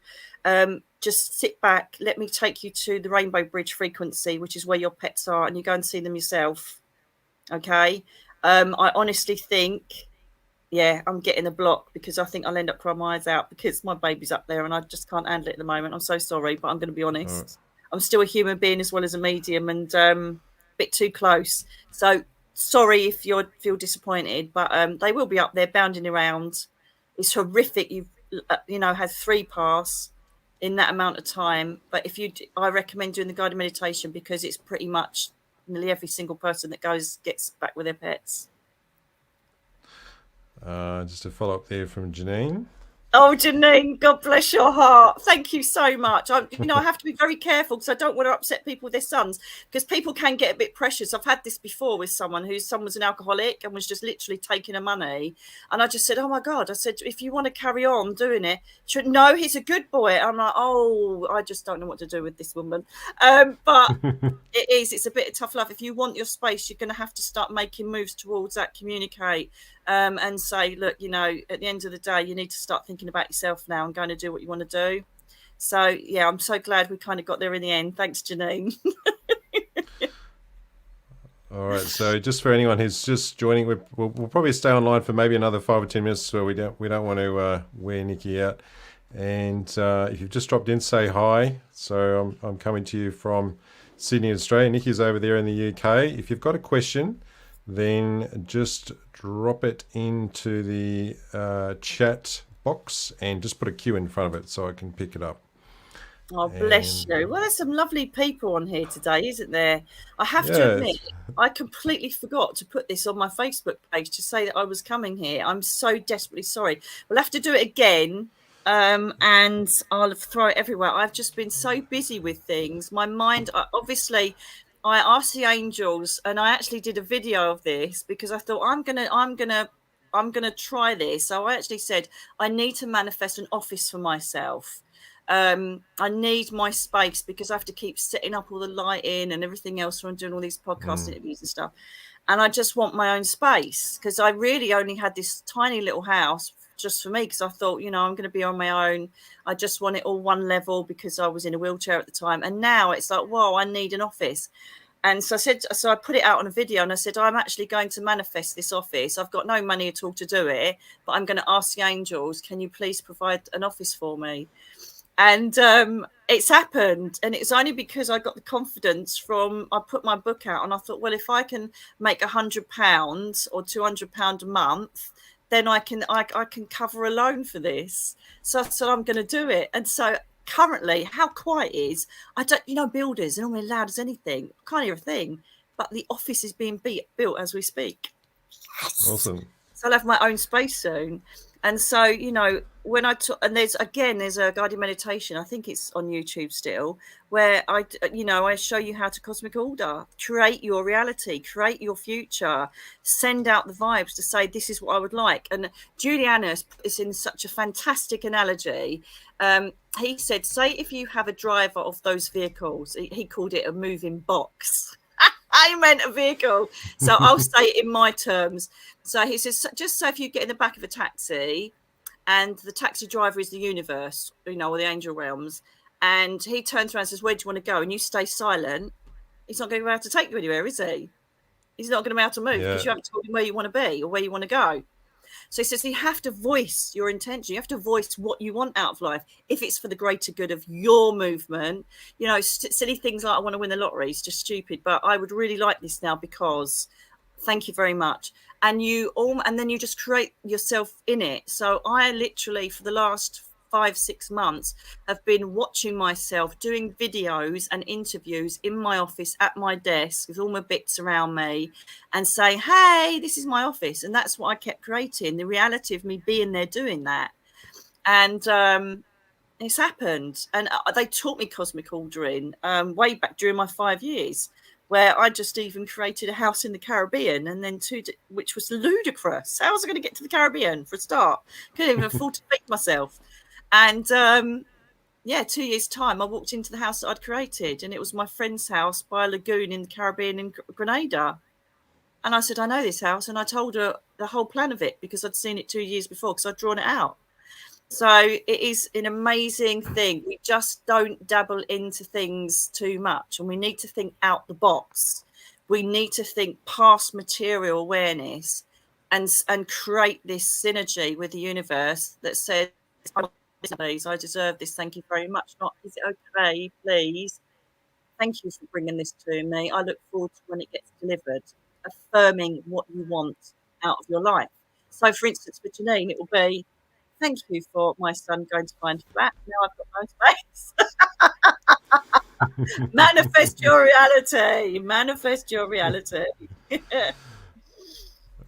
Just sit back, let me take you to the Rainbow Bridge frequency, which is where your pets are, and you go and see them yourself. Okay. I honestly think, yeah, I'm getting a block because I think I'll end up crying my eyes out because my baby's up there and I just can't handle it at the moment. I'm so sorry, but I'm going to be honest. Right. I'm still a human being as well as a medium, and a bit too close. So sorry if you feel disappointed, but they will be up there bounding around. It's horrific. You've had 3 pass in that amount of time, but I recommend doing the guided meditation because it's pretty much nearly every single person that gets back with their pets. Just a follow up there from Janine. Oh, Janine, God bless your heart. Thank you so much. I have to be very careful because I don't want to upset people with their sons, because people can get a bit precious. I've had this before with someone whose son was an alcoholic and was just literally taking her money. And I just said, oh my God, I said, if you want to carry on doing it, no, he's a good boy. I'm like, oh, I just don't know what to do with this woman. But it's a bit of tough love. If you want your space, you're going to have to start making moves towards that, communicate. And say, look, at the end of the day, you need to start thinking about yourself now and going to do what you want to do. So, yeah, I'm so glad we kind of got there in the end. Thanks, Janine. All right. So just for anyone who's just joining, we'll probably stay online for maybe another 5 or 10 minutes, so we don't want to wear Nicky out. And if you've just dropped in, say hi. So I'm coming to you from Sydney, Australia. Nicky's over there in the UK. If you've got a question, then just drop it into the chat box and just put a Q in front of it so I can pick it up. Oh, bless you. Well, there's some lovely people on here today, isn't there? I have to admit, I completely forgot to put this on my Facebook page to say that I was coming here. I'm so desperately sorry. We'll have to do it again, and I'll throw it everywhere. I've just been so busy with things. My mind, obviously... I asked the angels, and I actually did a video of this because I thought I'm gonna try this. So I actually said I need to manifest an office for myself. I need my space because I have to keep setting up all the lighting and everything else when I'm doing all these podcast interviews and stuff. And I just want my own space because I really only had this tiny little house just for me, because I thought, I'm going to be on my own. I just want it all one level because I was in a wheelchair at the time. And now it's like, whoa, I need an office. And so I put it out on a video and I said, I'm actually going to manifest this office. I've got no money at all to do it, but I'm going to ask the angels, can you please provide an office for me? And it's happened. And it's only because I got the confidence I put my book out and I thought, well, if I can make £100 or £200 a month, then I can cover a loan for this. So I'm going to do it. And so currently, how quiet it is, I don't, builders are normally loud as anything. I can't hear a thing. But the office is being built as we speak. Yes. Awesome. So I'll have my own space soon. And so, when and there's a guided meditation, I think it's on YouTube still, where I show you how to cosmic order, create your reality, create your future, send out the vibes to say, this is what I would like. And Julianus put this in such a fantastic analogy. He said, say if you have a driver of those vehicles, he called it a moving box. I meant a vehicle. So I'll say it in my terms. So he says, just say if you get in the back of a taxi and the taxi driver is the universe, or the angel realms, and he turns around and says, where do you want to go? And you stay silent. He's not going to be able to take you anywhere, is he? He's not going to be able to move because you haven't told him where you want to be or where you want to go. So he says you have to voice your intention. You have to voice what you want out of life. If it's for the greater good of your movement, you know, silly things like I want to win the lottery is just stupid. But I would really like this now because thank you very much. And and then you just create yourself in it. So I literally for the last 5-6 months have been watching myself doing videos and interviews in my office at my desk with all my bits around me and say, hey, this is my office. And that's what I kept creating, the reality of me being there doing that. And it's happened. And they taught me cosmic ordering way back during my 5 years, where I just even created a house in the Caribbean, and then which was ludicrous. How was I going to get to the Caribbean for a start? Couldn't even afford to feed myself. And 2 years' time, I walked into the house that I'd created, and it was my friend's house by a lagoon in the Caribbean in Grenada. And I said, I know this house. And I told her the whole plan of it because I'd seen it 2 years before because I'd drawn it out. So it is an amazing thing. We just don't dabble into things too much, and we need to think out the box. We need to think past material awareness and create this synergy with the universe that says, I deserve this. Thank you very much. Not, is it okay, please? Thank you for bringing this to me. I look forward to when it gets delivered, affirming what you want out of your life. So, for instance, for Janine, it will be, thank you for my son going to find a flat. Now I've got no space. Manifest your reality. Manifest your reality.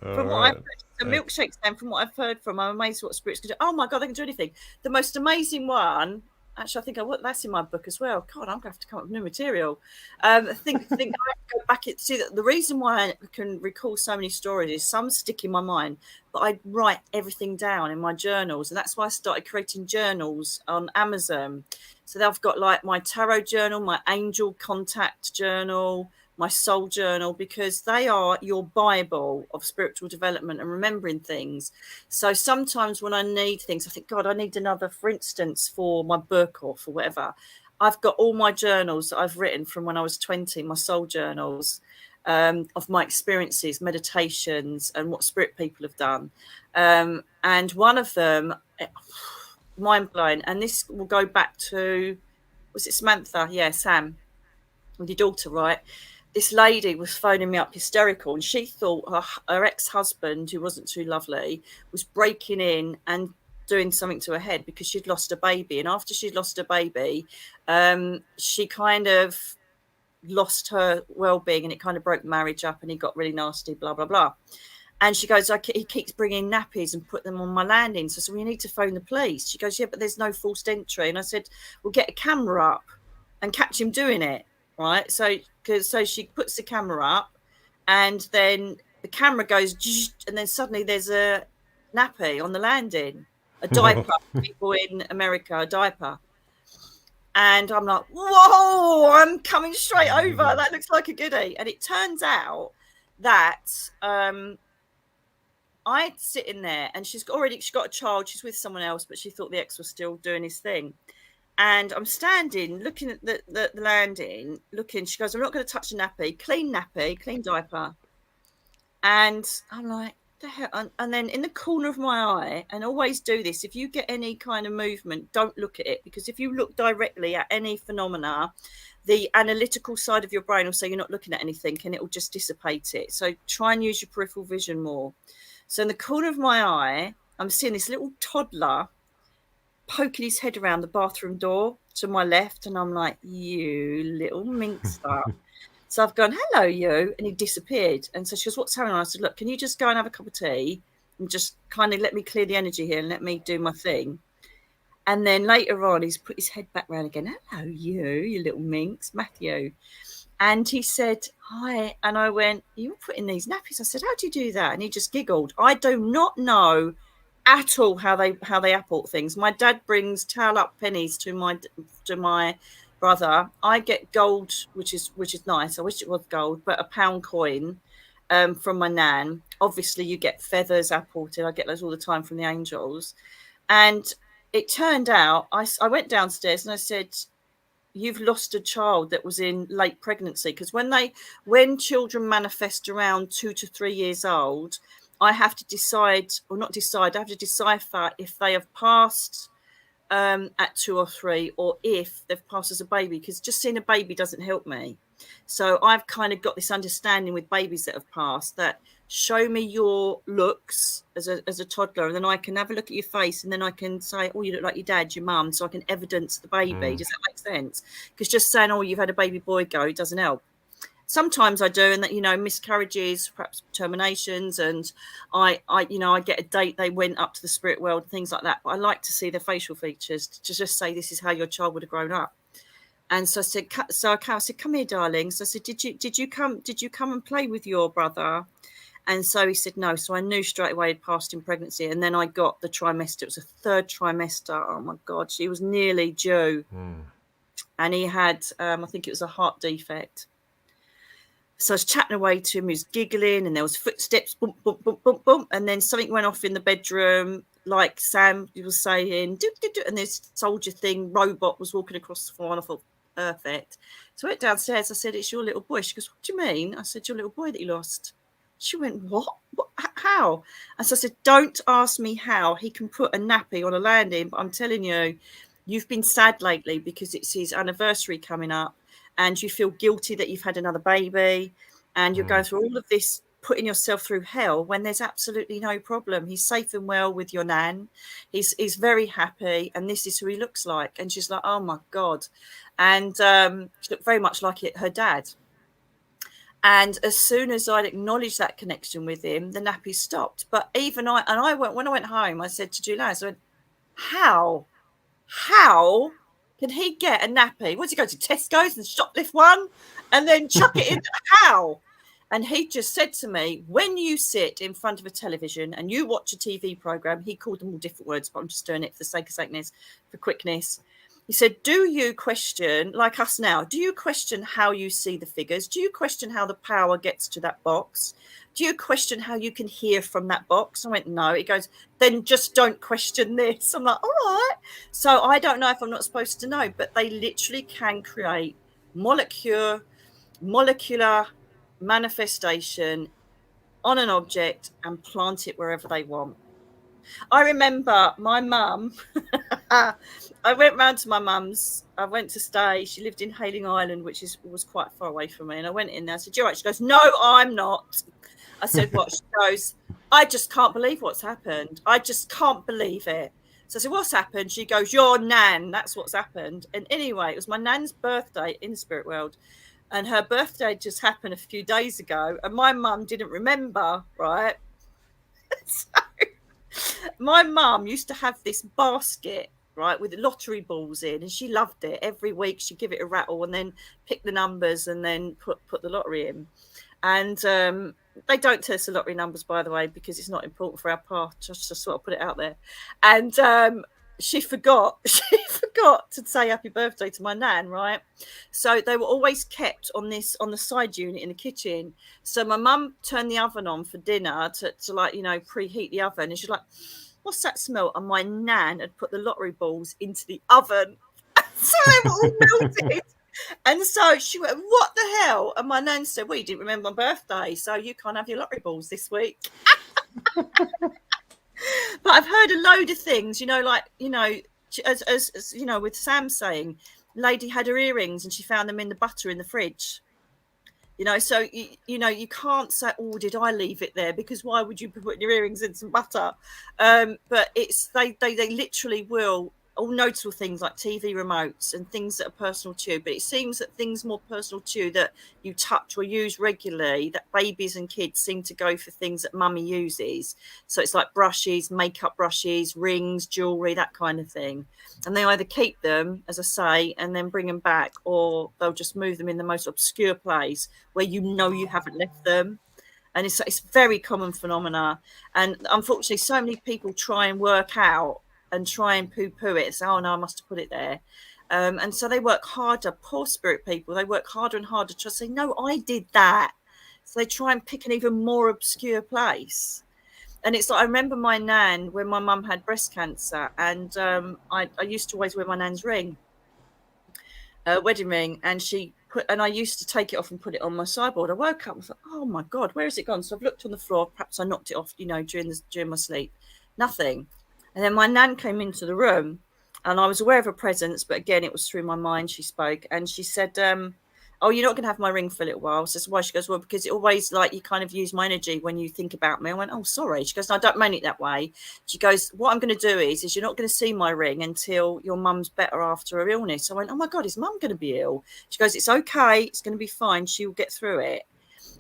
From what I've heard, the milkshake stand, from what I've heard from, I'm amazed what spirits can do. Oh my God, they can do anything. The most amazing one, actually, I think that's in my book as well. God, I'm going to have to come up with new material. I think I go back and see that the reason why I can recall so many stories is some stick in my mind, but I write everything down in my journals. And that's why I started creating journals on Amazon. So I've got like my tarot journal, my angel contact journal, my soul journal, because they are your Bible of spiritual development and remembering things. So sometimes when I need things, I think, God, I need another, for instance, for my book or for whatever. I've got all my journals that I've written from when I was 20, my soul journals of my experiences, meditations, and what spirit people have done. And one of them, mind blowing, and this will go back to, was it Samantha? Yeah, Sam, with your daughter, right? This lady was phoning me up hysterical, and she thought her ex-husband, who wasn't too lovely, was breaking in and doing something to her head because she'd lost a baby. And after she'd lost a baby, she kind of lost her well-being, and it kind of broke marriage up, and he got really nasty, blah, blah, blah. And she goes, he keeps bringing nappies and put them on my landing. So I said, well, you need to phone the police. She goes, yeah, but there's no forced entry. And I said, well, get a camera up and catch him doing it. Right. So she puts the camera up, and then the camera goes, and then suddenly there's a nappy on the landing, a diaper. People in America, a diaper. And I'm like, whoa, I'm coming straight over. That looks like a goodie. And it turns out that I'd sit in there, and she's got a child. She's with someone else, but she thought the ex was still doing his thing. And I'm standing, looking at the landing, looking. She goes, I'm not going to touch the nappy, clean diaper. And I'm like, the hell? And then in the corner of my eye, and always do this, if you get any kind of movement, don't look at it. Because if you look directly at any phenomena, the analytical side of your brain will say you're not looking at anything, and it will just dissipate it. So try and use your peripheral vision more. So in the corner of my eye, I'm seeing this little toddler poking his head around the bathroom door to my left, and I'm like, you little minxer. So I've gone, hello, you, and he disappeared. And so she goes, what's going on? I said, look, can you just go and have a cup of tea and just kind of let me clear the energy here and let me do my thing? And then later on, he's put his head back round again. Hello, you little minx, Matthew. And he said, hi. And I went, you were putting these nappies. I said, how do you do that? And he just giggled. I do not know at all how they apport things. My dad brings towel up pennies to my brother. I get gold, which is nice. I wish it was gold, but a pound coin from my nan. Obviously, you get feathers apported. I get those all the time from the angels. And it turned out, I went downstairs and I said, you've lost a child that was in late pregnancy. Because when children manifest around 2 to 3 years old, I have to decide, or not decide, I have to decipher if they have passed at 2 or 3, or if they've passed as a baby, because just seeing a baby doesn't help me. So I've kind of got this understanding with babies that have passed that show me your looks as a toddler, and then I can have a look at your face, and then I can say, oh, you look like your dad, your mum, so I can evidence the baby. Does that make sense? Because just saying, oh, you've had a baby boy go doesn't help. Sometimes I do, and that, you know, miscarriages, perhaps terminations, and I get a date they went up to the spirit world, things like that. But I like to see their facial features to just say this is how your child would have grown up. And so I said, come here, darling. So I said, did you come and play with your brother? And so he said no. So I knew straight away he'd passed in pregnancy. And then I got the trimester. It was a 3rd trimester. Oh my God, she was nearly due, and he had, I think it was a heart defect. So I was chatting away to him, he was giggling, and there was footsteps, boom, boom, boom, boom, boom. And then something went off in the bedroom, like Sam was saying, do, do, do, and this soldier thing, robot was walking across the floor, and I thought, perfect. So I went downstairs, I said, it's your little boy. She goes, what do you mean? I said, your little boy that you lost. She went, what? How? And so I said, don't ask me how. He can put a nappy on a landing, but I'm telling you, you've been sad lately because it's his anniversary coming up, and you feel guilty that you've had another baby, and you're going through all of this, putting yourself through hell when there's absolutely no problem. He's safe and well with your nan. He's very happy, and this is who he looks like. And she's like, oh my God. And she looked very much like her dad. And as soon as I'd acknowledged that connection with him, the nappy stopped. But even when I went home, I said to Julian, I went, how can he get a nappy? What does he go to Tesco's and shoplift one and then chuck it in? How? And he just said to me, when you sit in front of a television and you watch a TV program, he called them all different words, but I'm just doing it for the sake of sakeness, for quickness. He said, do you question, like us now, do you question how you see the figures? Do you question how the power gets to that box? Do you question how you can hear from that box? I went, no. He goes, then just don't question this. I'm like, all right. So I don't know if I'm not supposed to know, but they literally can create molecular manifestation on an object and plant it wherever they want. I remember my mum, I went round to my mum's. I went to stay. She lived in Hayling Island, which was quite far away from me. And I went in there. I said, you're right. She goes, no, I'm not. I said, what? She goes, I just can't believe what's happened. I just can't believe it. So I said, what's happened? She goes, your nan. That's what's happened. And anyway, it was my nan's birthday in the spirit world. And her birthday just happened a few days ago. And my mum didn't remember, right? So my mum used to have this basket, right, with lottery balls in, and she loved it. Every week she'd give it a rattle and then pick the numbers and then put the lottery in. And they don't tell us the lottery numbers, by the way, because it's not important for our part. Just sort of put it out there. And she forgot to say happy birthday to my nan, right? So they were always kept on the side unit in the kitchen. So my mum turned the oven on for dinner to like, you know, preheat the oven, and she's like, what's that smell? And my nan had put the lottery balls into the oven. So they were all melted. And so she went, what the hell? And my nan said, well, you didn't remember my birthday, so you can't have your lottery balls this week. But I've heard a load of things, you know, like, you know, as you know, with Sam saying, lady had her earrings and she found them in the butter in the fridge. You know, so, you know, you can't say, oh, did I leave it there? Because why would you be putting your earrings in some butter? But it's they literally will, all notable things like TV remotes and things that are personal to you. But it seems that things more personal to you that you touch or use regularly, that babies and kids seem to go for things that mummy uses. So it's like brushes, makeup brushes, rings, jewelry, that kind of thing. And they either keep them, as I say, and then bring them back, or they'll just move them in the most obscure place where you know you haven't left them. And it's very common phenomena. And unfortunately, so many people try and work out and try and poo-poo it. Say, oh, no, I must have put it there. And so they work harder. Poor spirit people, they work harder and harder to say, no, I did that. So they try and pick an even more obscure place. And it's like, I remember my nan when my mum had breast cancer, and I used to always wear my nan's ring, wedding ring, and she I used to take it off and put it on my sideboard. I woke up and thought, oh my God, where has it gone? So I've looked on the floor. Perhaps I knocked it off, during my sleep. Nothing. And then my nan came into the room, and I was aware of her presence, but again, it was through my mind. She spoke, and she said, oh, you're not going to have my ring for a little while. So why? She goes, well, because it always, like, you kind of use my energy when you think about me. I went, oh, sorry. She goes, no, I don't mean it that way. She goes, what I'm going to do is you're not going to see my ring until your mum's better after her illness. I went, oh my God, is mum going to be ill? She goes, it's okay. It's going to be fine. She'll get through it.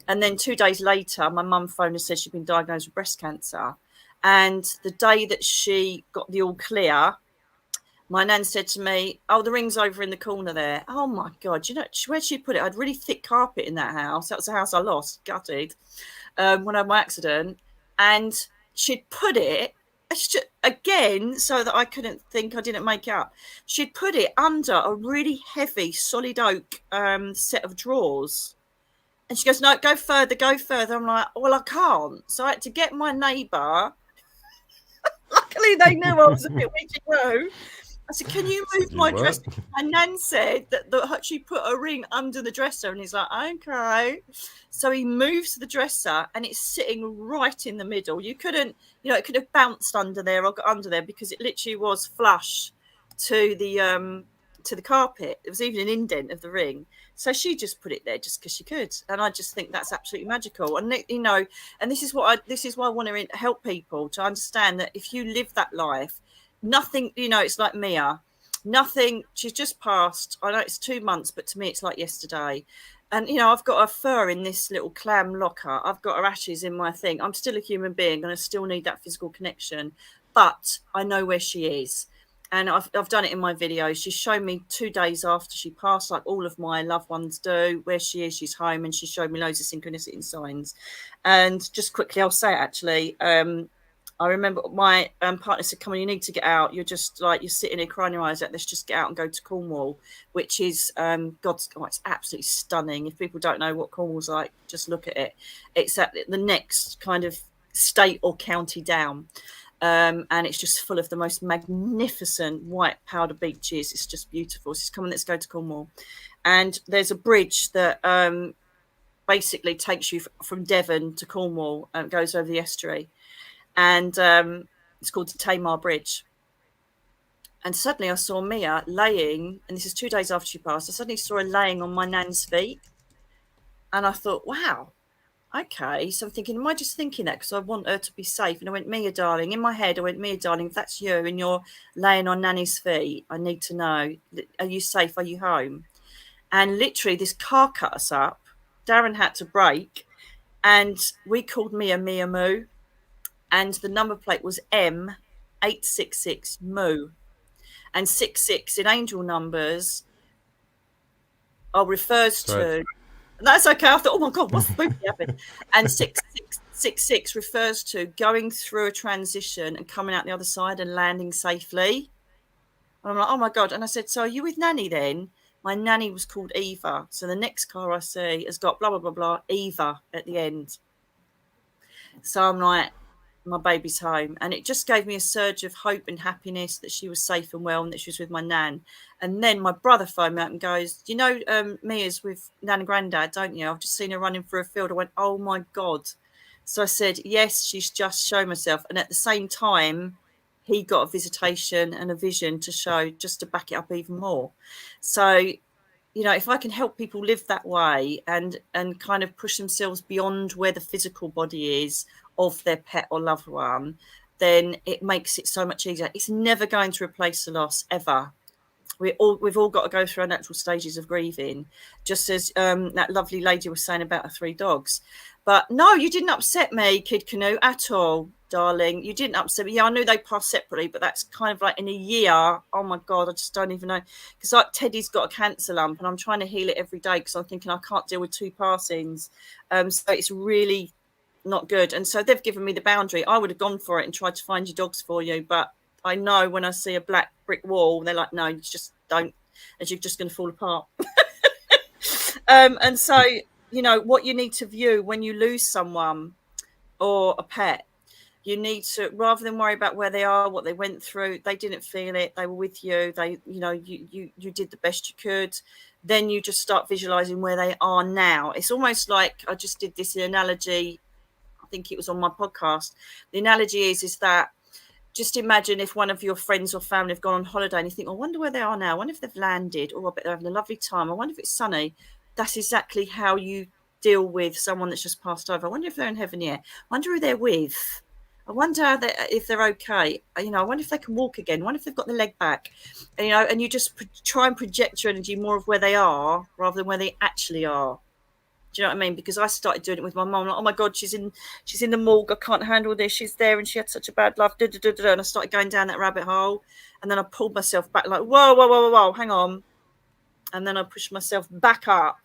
And then 2 days later, my mum phoned and said she'd been diagnosed with breast cancer. And the day that she got the all clear, my nan said to me, oh, the ring's over in the corner there. Oh, my God. You know, where she'd put it, I had really thick carpet in that house. That was the house I lost, gutted, when I had my accident. And she'd put it, again, so that I couldn't think I didn't make it up. She'd put it under a really heavy solid oak set of drawers. And she goes, no, go further, go further. I'm like, well, I can't. So I had to get my neighbour. Luckily, they knew I was a bit witchy. I said, can you move my dresser? And Nan said that she put a ring under the dresser. And he's like, okay. So he moves the dresser and it's sitting right in the middle. You couldn't, it could have bounced under there or got under there because it literally was flush to the carpet. There was even an indent of the ring. So she just put it there just because she could. And I just think that's absolutely magical. And, and this is why I want to help people to understand that if you live that life, nothing, it's like Mia. Nothing, she's just passed. I know it's 2 months, but to me, it's like yesterday. And, I've got her fur in this little clam locker. I've got her ashes in my thing. I'm still a human being and I still need that physical connection. But I know where she is. And I've done it in my video. She's shown me 2 days after she passed, like all of my loved ones do, where she is. She's home, and she showed me loads of synchronicity and signs. And just quickly, I'll say it actually. I remember my partner said, come on, you need to get out. You're just like, you're sitting here crying your eyes out. Let's just get out and go to Cornwall, which is, it's absolutely stunning. If people don't know what Cornwall's like, just look at it. It's at the next kind of state or county down. And it's just full of the most magnificent white powder beaches. It's just beautiful. So come on, let's go to Cornwall. And there's a bridge that basically takes you from Devon to Cornwall and goes over the estuary. And it's called the Tamar Bridge. And suddenly I saw Mia laying, and this is 2 days after she passed, I suddenly saw her laying on my nan's feet. And I thought, wow. Okay, so I'm thinking, am I just thinking that because I want her to be safe? And I went, Mia, darling. In my head, I went, Mia, darling, if that's you and you're laying on Nanny's feet, I need to know, are you safe? Are you home? And literally, this car cut us up. Darren had to brake, and we called Mia Mia Moo, and the number plate was M866 Moo, and 66 in angel numbers refers to. That's okay. I thought, oh my God, what's the movie happened? And 6666 refers to going through a transition and coming out the other side and landing safely. And I'm like, oh my God. And I said, so are you with Nanny then? My nanny was called Eva. So the next car I see has got blah, blah, blah, blah, Eva at the end. So I'm like, my baby's home. And it just gave me a surge of hope and happiness that she was safe and well and that she was with my nan. And then my brother phoned me up and goes, you know, Mia's with Nan and Grandad, don't you? I've just seen her running through a field. I went, oh my God. So I said, yes, she's just shown herself. And at the same time, he got a visitation and a vision to show, just to back it up even more. So, if I can help people live that way and kind of push themselves beyond where the physical body is of their pet or loved one, then it makes it so much easier. It's never going to replace the loss, ever. We've all got to go through our natural stages of grieving, just as that lovely lady was saying about her 3 dogs. But no, you didn't upset me, Kid Canoe, at all, darling. You didn't upset me. Yeah, I knew they passed separately, but that's kind of like in a year. Oh my God, I just don't even know. Because like Teddy's got a cancer lump and I'm trying to heal it every day because I'm thinking I can't deal with 2 passings. So it's really not good. And so they've given me the boundary. I would have gone for it and tried to find your dogs for you, but I know when I see a black brick wall, they're like, no, you just don't, as you're just going to fall apart. And so, what you need to view when you lose someone or a pet, You need to, rather than worry about where they are, what they went through, they didn't feel it, they were with you, they, you know, you did the best you could. Then you just start visualizing where they are now. It's almost like, I just did this analogy, I think it was on my podcast. The analogy is that, just imagine if one of your friends or family have gone on holiday and you think, I wonder where they are now. I wonder if they've landed. Oh, I bet they're having a lovely time. I wonder if it's sunny. That's exactly how you deal with someone that's just passed over. I wonder if they're in heaven yet. I wonder who they're with. I wonder if they're okay. You know, I wonder if they can walk again. I wonder if they've got the leg back. And, you know, and you just try and project your energy more of where they are rather than where they actually are. Do you know what I mean? Because I started doing it with my mum. Like, oh my God, she's in the morgue. I can't handle this. She's there and she had such a bad life. And I started going down that rabbit hole. And then I pulled myself back like, whoa, hang on. And then I pushed myself back up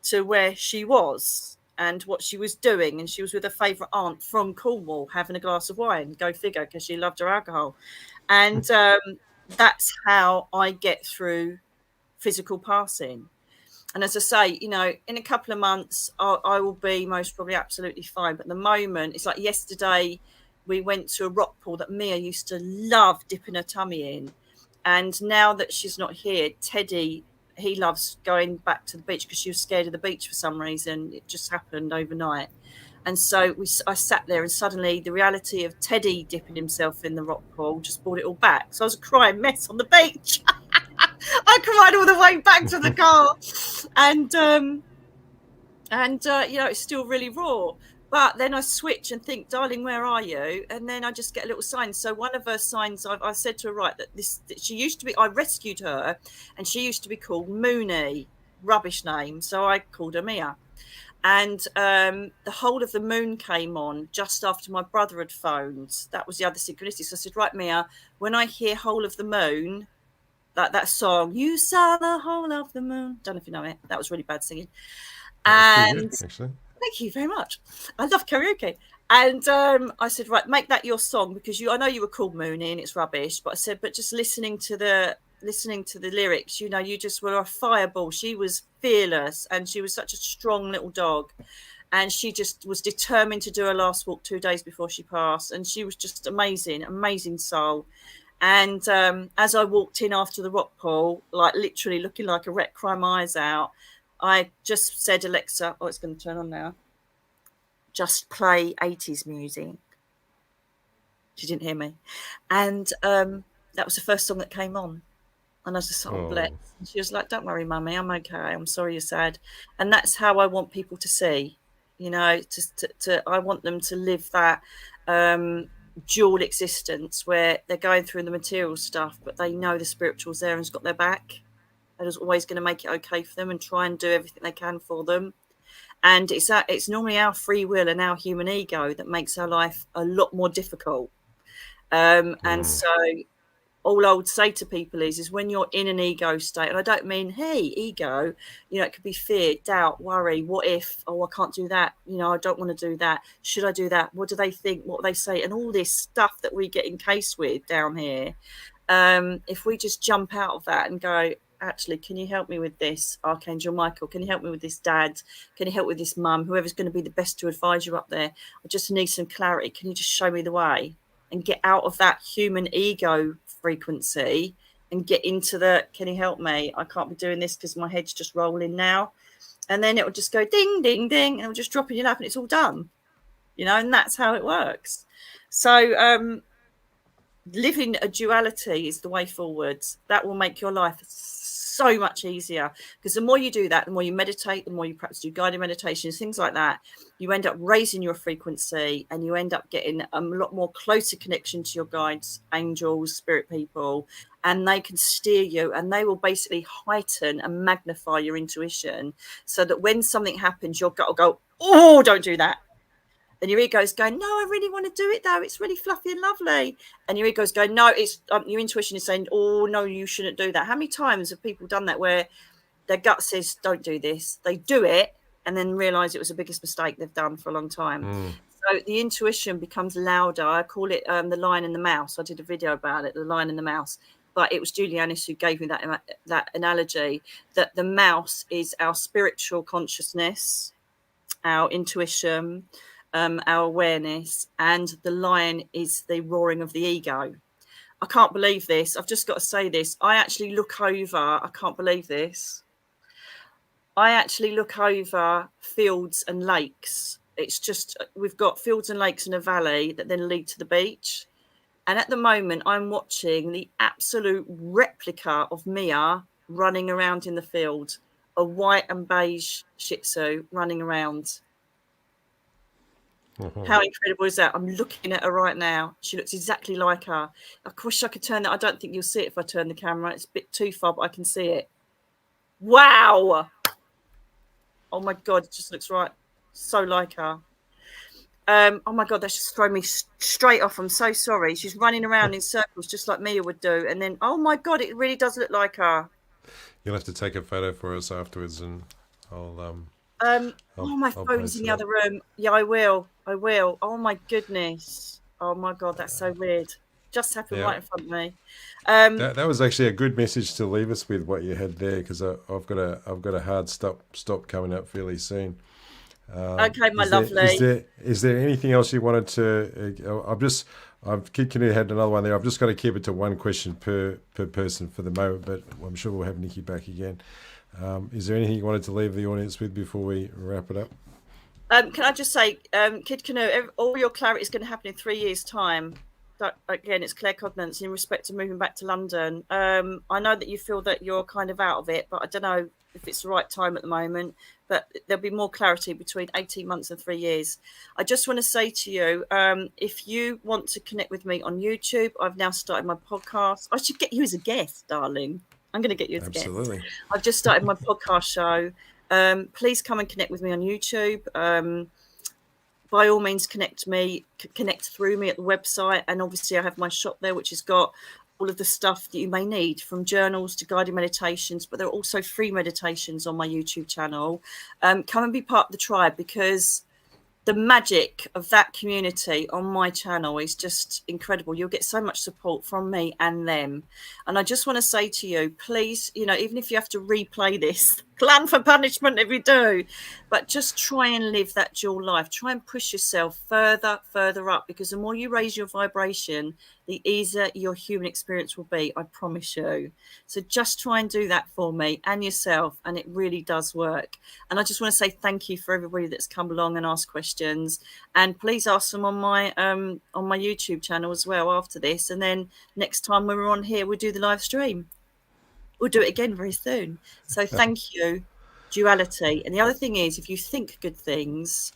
to where she was and what she was doing. And she was with her favourite aunt from Cornwall having a glass of wine. Go figure, because she loved her alcohol. And that's how I get through physical passing. And as I say, you know, in a couple of months, I will be most probably absolutely fine. But at the moment, it's like yesterday, we went to a rock pool that Mia used to love dipping her tummy in. And now that she's not here, Teddy, he loves going back to the beach because she was scared of the beach for some reason. It just happened overnight. And so I sat there and suddenly the reality of Teddy dipping himself in the rock pool just brought it all back. So I was a crying mess on the beach. I cried all the way back to the car. And you know, it's still really raw. But then I switch and think, darling, where are you? And then I just get a little sign. So one of her signs, I said to her, right, that she used to be, I rescued her, and she used to be called Mooney, rubbish name. So I called her Mia. And the whole of the moon came on just after my brother had phoned. That was the other synchronicity. So I said, right, Mia, when I hear whole of the moon, that song, you saw the whole of the moon. Don't know if you know it. That was really bad singing. And good, actually. Thank you very much. I love karaoke. And I said, right, make that your song, because I know you were called Mooney and it's rubbish. But I said, but just listening to the lyrics, you know, you just were a fireball. She was fearless and she was such a strong little dog. And she just was determined to do her last walk 2 days before she passed. And she was just amazing soul. And as I walked in after the rock pool, like literally looking like a wreck, crying my eyes out, I just said, Alexa, it's going to turn on now, just play 80s music. She didn't hear me. And that was the first song that came on. And I was just like, bless. And she was like, don't worry, Mummy, I'm okay. I'm sorry you're sad. And that's how I want people to see, you know, I want them to live that dual existence where they're going through the material stuff, but they know the spiritual's there and has got their back. That is always going to make it okay for them and try and do everything they can for them. And it's normally our free will and our human ego that makes our life a lot more difficult. And so all I would say to people is when you're in an ego state, and I don't mean, hey, ego, you know, it could be fear, doubt, worry, what if, I can't do that, you know, I don't want to do that, should I do that, what do they think, what do they say, and all this stuff that we get encased with down here. If we just jump out of that and go, actually, can you help me with this, Archangel Michael? Can you help me with this, Dad? Can you help with this, Mum? Whoever's going to be the best to advise you up there. I just need some clarity. Can you just show me the way? And get out of that human ego frequency and get into the, can you help me? I can't be doing this because my head's just rolling now. And then it will just go ding, ding, ding, and it will just drop in your lap and it's all done. You know, and that's how it works. So living a duality is the way forward. That will make your life so much easier, because the more you do that, the more you meditate, the more you practice, do guided meditations, things like that, you end up raising your frequency and you end up getting a lot more closer connection to your guides, angels, spirit people, and they can steer you and they will basically heighten and magnify your intuition so that when something happens, your gut will go, oh, don't do that. And your ego's going, no, I really want to do it though. It's really fluffy and lovely. And your ego's going, no, it's your intuition is saying, oh, no, you shouldn't do that. How many times have people done that where their gut says, don't do this? They do it and then realize it was the biggest mistake they've done for a long time. So the intuition becomes louder. I call it the lion and the mouse. I did a video about it, the lion and the mouse. But it was Julianis who gave me that analogy, that the mouse is our spiritual consciousness, our intuition, our awareness, and the lion is the roaring of the ego. I can't believe this. I've just got to say this. I actually look over, I can't believe this. I actually look over fields and lakes. It's just, we've got fields and lakes in a valley that then lead to the beach. And at the moment, I'm watching the absolute replica of Mia running around in the field, a white and beige Shih Tzu running around. How incredible is that? I'm looking at her right now. She looks exactly like her. I wish I could turn that. I don't think you'll see it if I turn the camera. It's a bit too far, but I can see it. Wow. Oh my God, it just looks right. So like her. Oh my God, that's just thrown me straight off. I'm so sorry. She's running around in circles just like Mia would do. And then, oh my God, it really does look like her. You'll have to take a photo for us afterwards, and I'll my phone's in the other room. Yeah, I will. Oh my goodness. Oh my God, that's so weird. Just happened right in front of me. That was actually a good message to leave us with, what you had there, because I've got a hard stop coming up fairly soon. Okay, my lovely. Is there anything else you wanted to? Kid Canoe had another one there. I've just got to keep it to one question per person for the moment, but I'm sure we'll have Nicky back again. Is there anything you wanted to leave the audience with before we wrap it up? Can I just say, Kid Canoe, all your clarity is going to happen in 3 years' time. Again, it's claircognizance in respect to moving back to London. I know that you feel that you're kind of out of it, but I don't know if it's the right time at the moment. But there'll be more clarity between 18 months and 3 years. I just want to say to you, if you want to connect with me on YouTube, I've now started my podcast. I should get you as a guest, darling. I'm going to get you as a guest. Absolutely. I've just started my podcast show. Please come and connect with me on YouTube. By all means, connect through me at the website. And obviously I have my shop there, which has got all of the stuff that you may need, from journals to guided meditations, but there are also free meditations on my YouTube channel. Come and be part of the tribe, because the magic of that community on my channel is just incredible. You'll get so much support from me and them. And I just want to say to you, please, even if you have to replay this, plan for punishment if you do, but just try and live that dual life. Try and push yourself further up, because the more you raise your vibration, the easier your human experience will be, I promise you. So just try and do that for me and yourself, and it really does work. And I just want to say thank you for everybody that's come along and asked questions, and please ask them on my YouTube channel as well after this. And then next time when we're on here, we'll do the live stream. We'll do it again very soon. So thank you, duality. And the other thing is, if you think good things,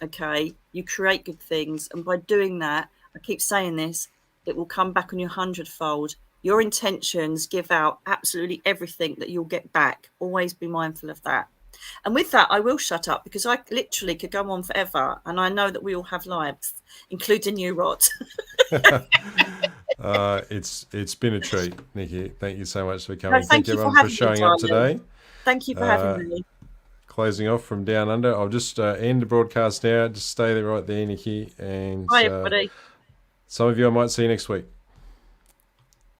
okay, you create good things, and by doing that, I keep saying this, it will come back on you 100-fold. Your intentions give out absolutely everything that you'll get back. Always be mindful of that. And with that, I will shut up, because I literally could go on forever. And I know that we all have lives, including you, Rod. It's been a treat, Nicky. Thank you so much for coming. No, thank you everyone for showing up today. Thank you for having me. Closing off from Down Under. I'll just end the broadcast now. Just stay there right there, Nicky. And bye, everybody. Some of you I might see next week.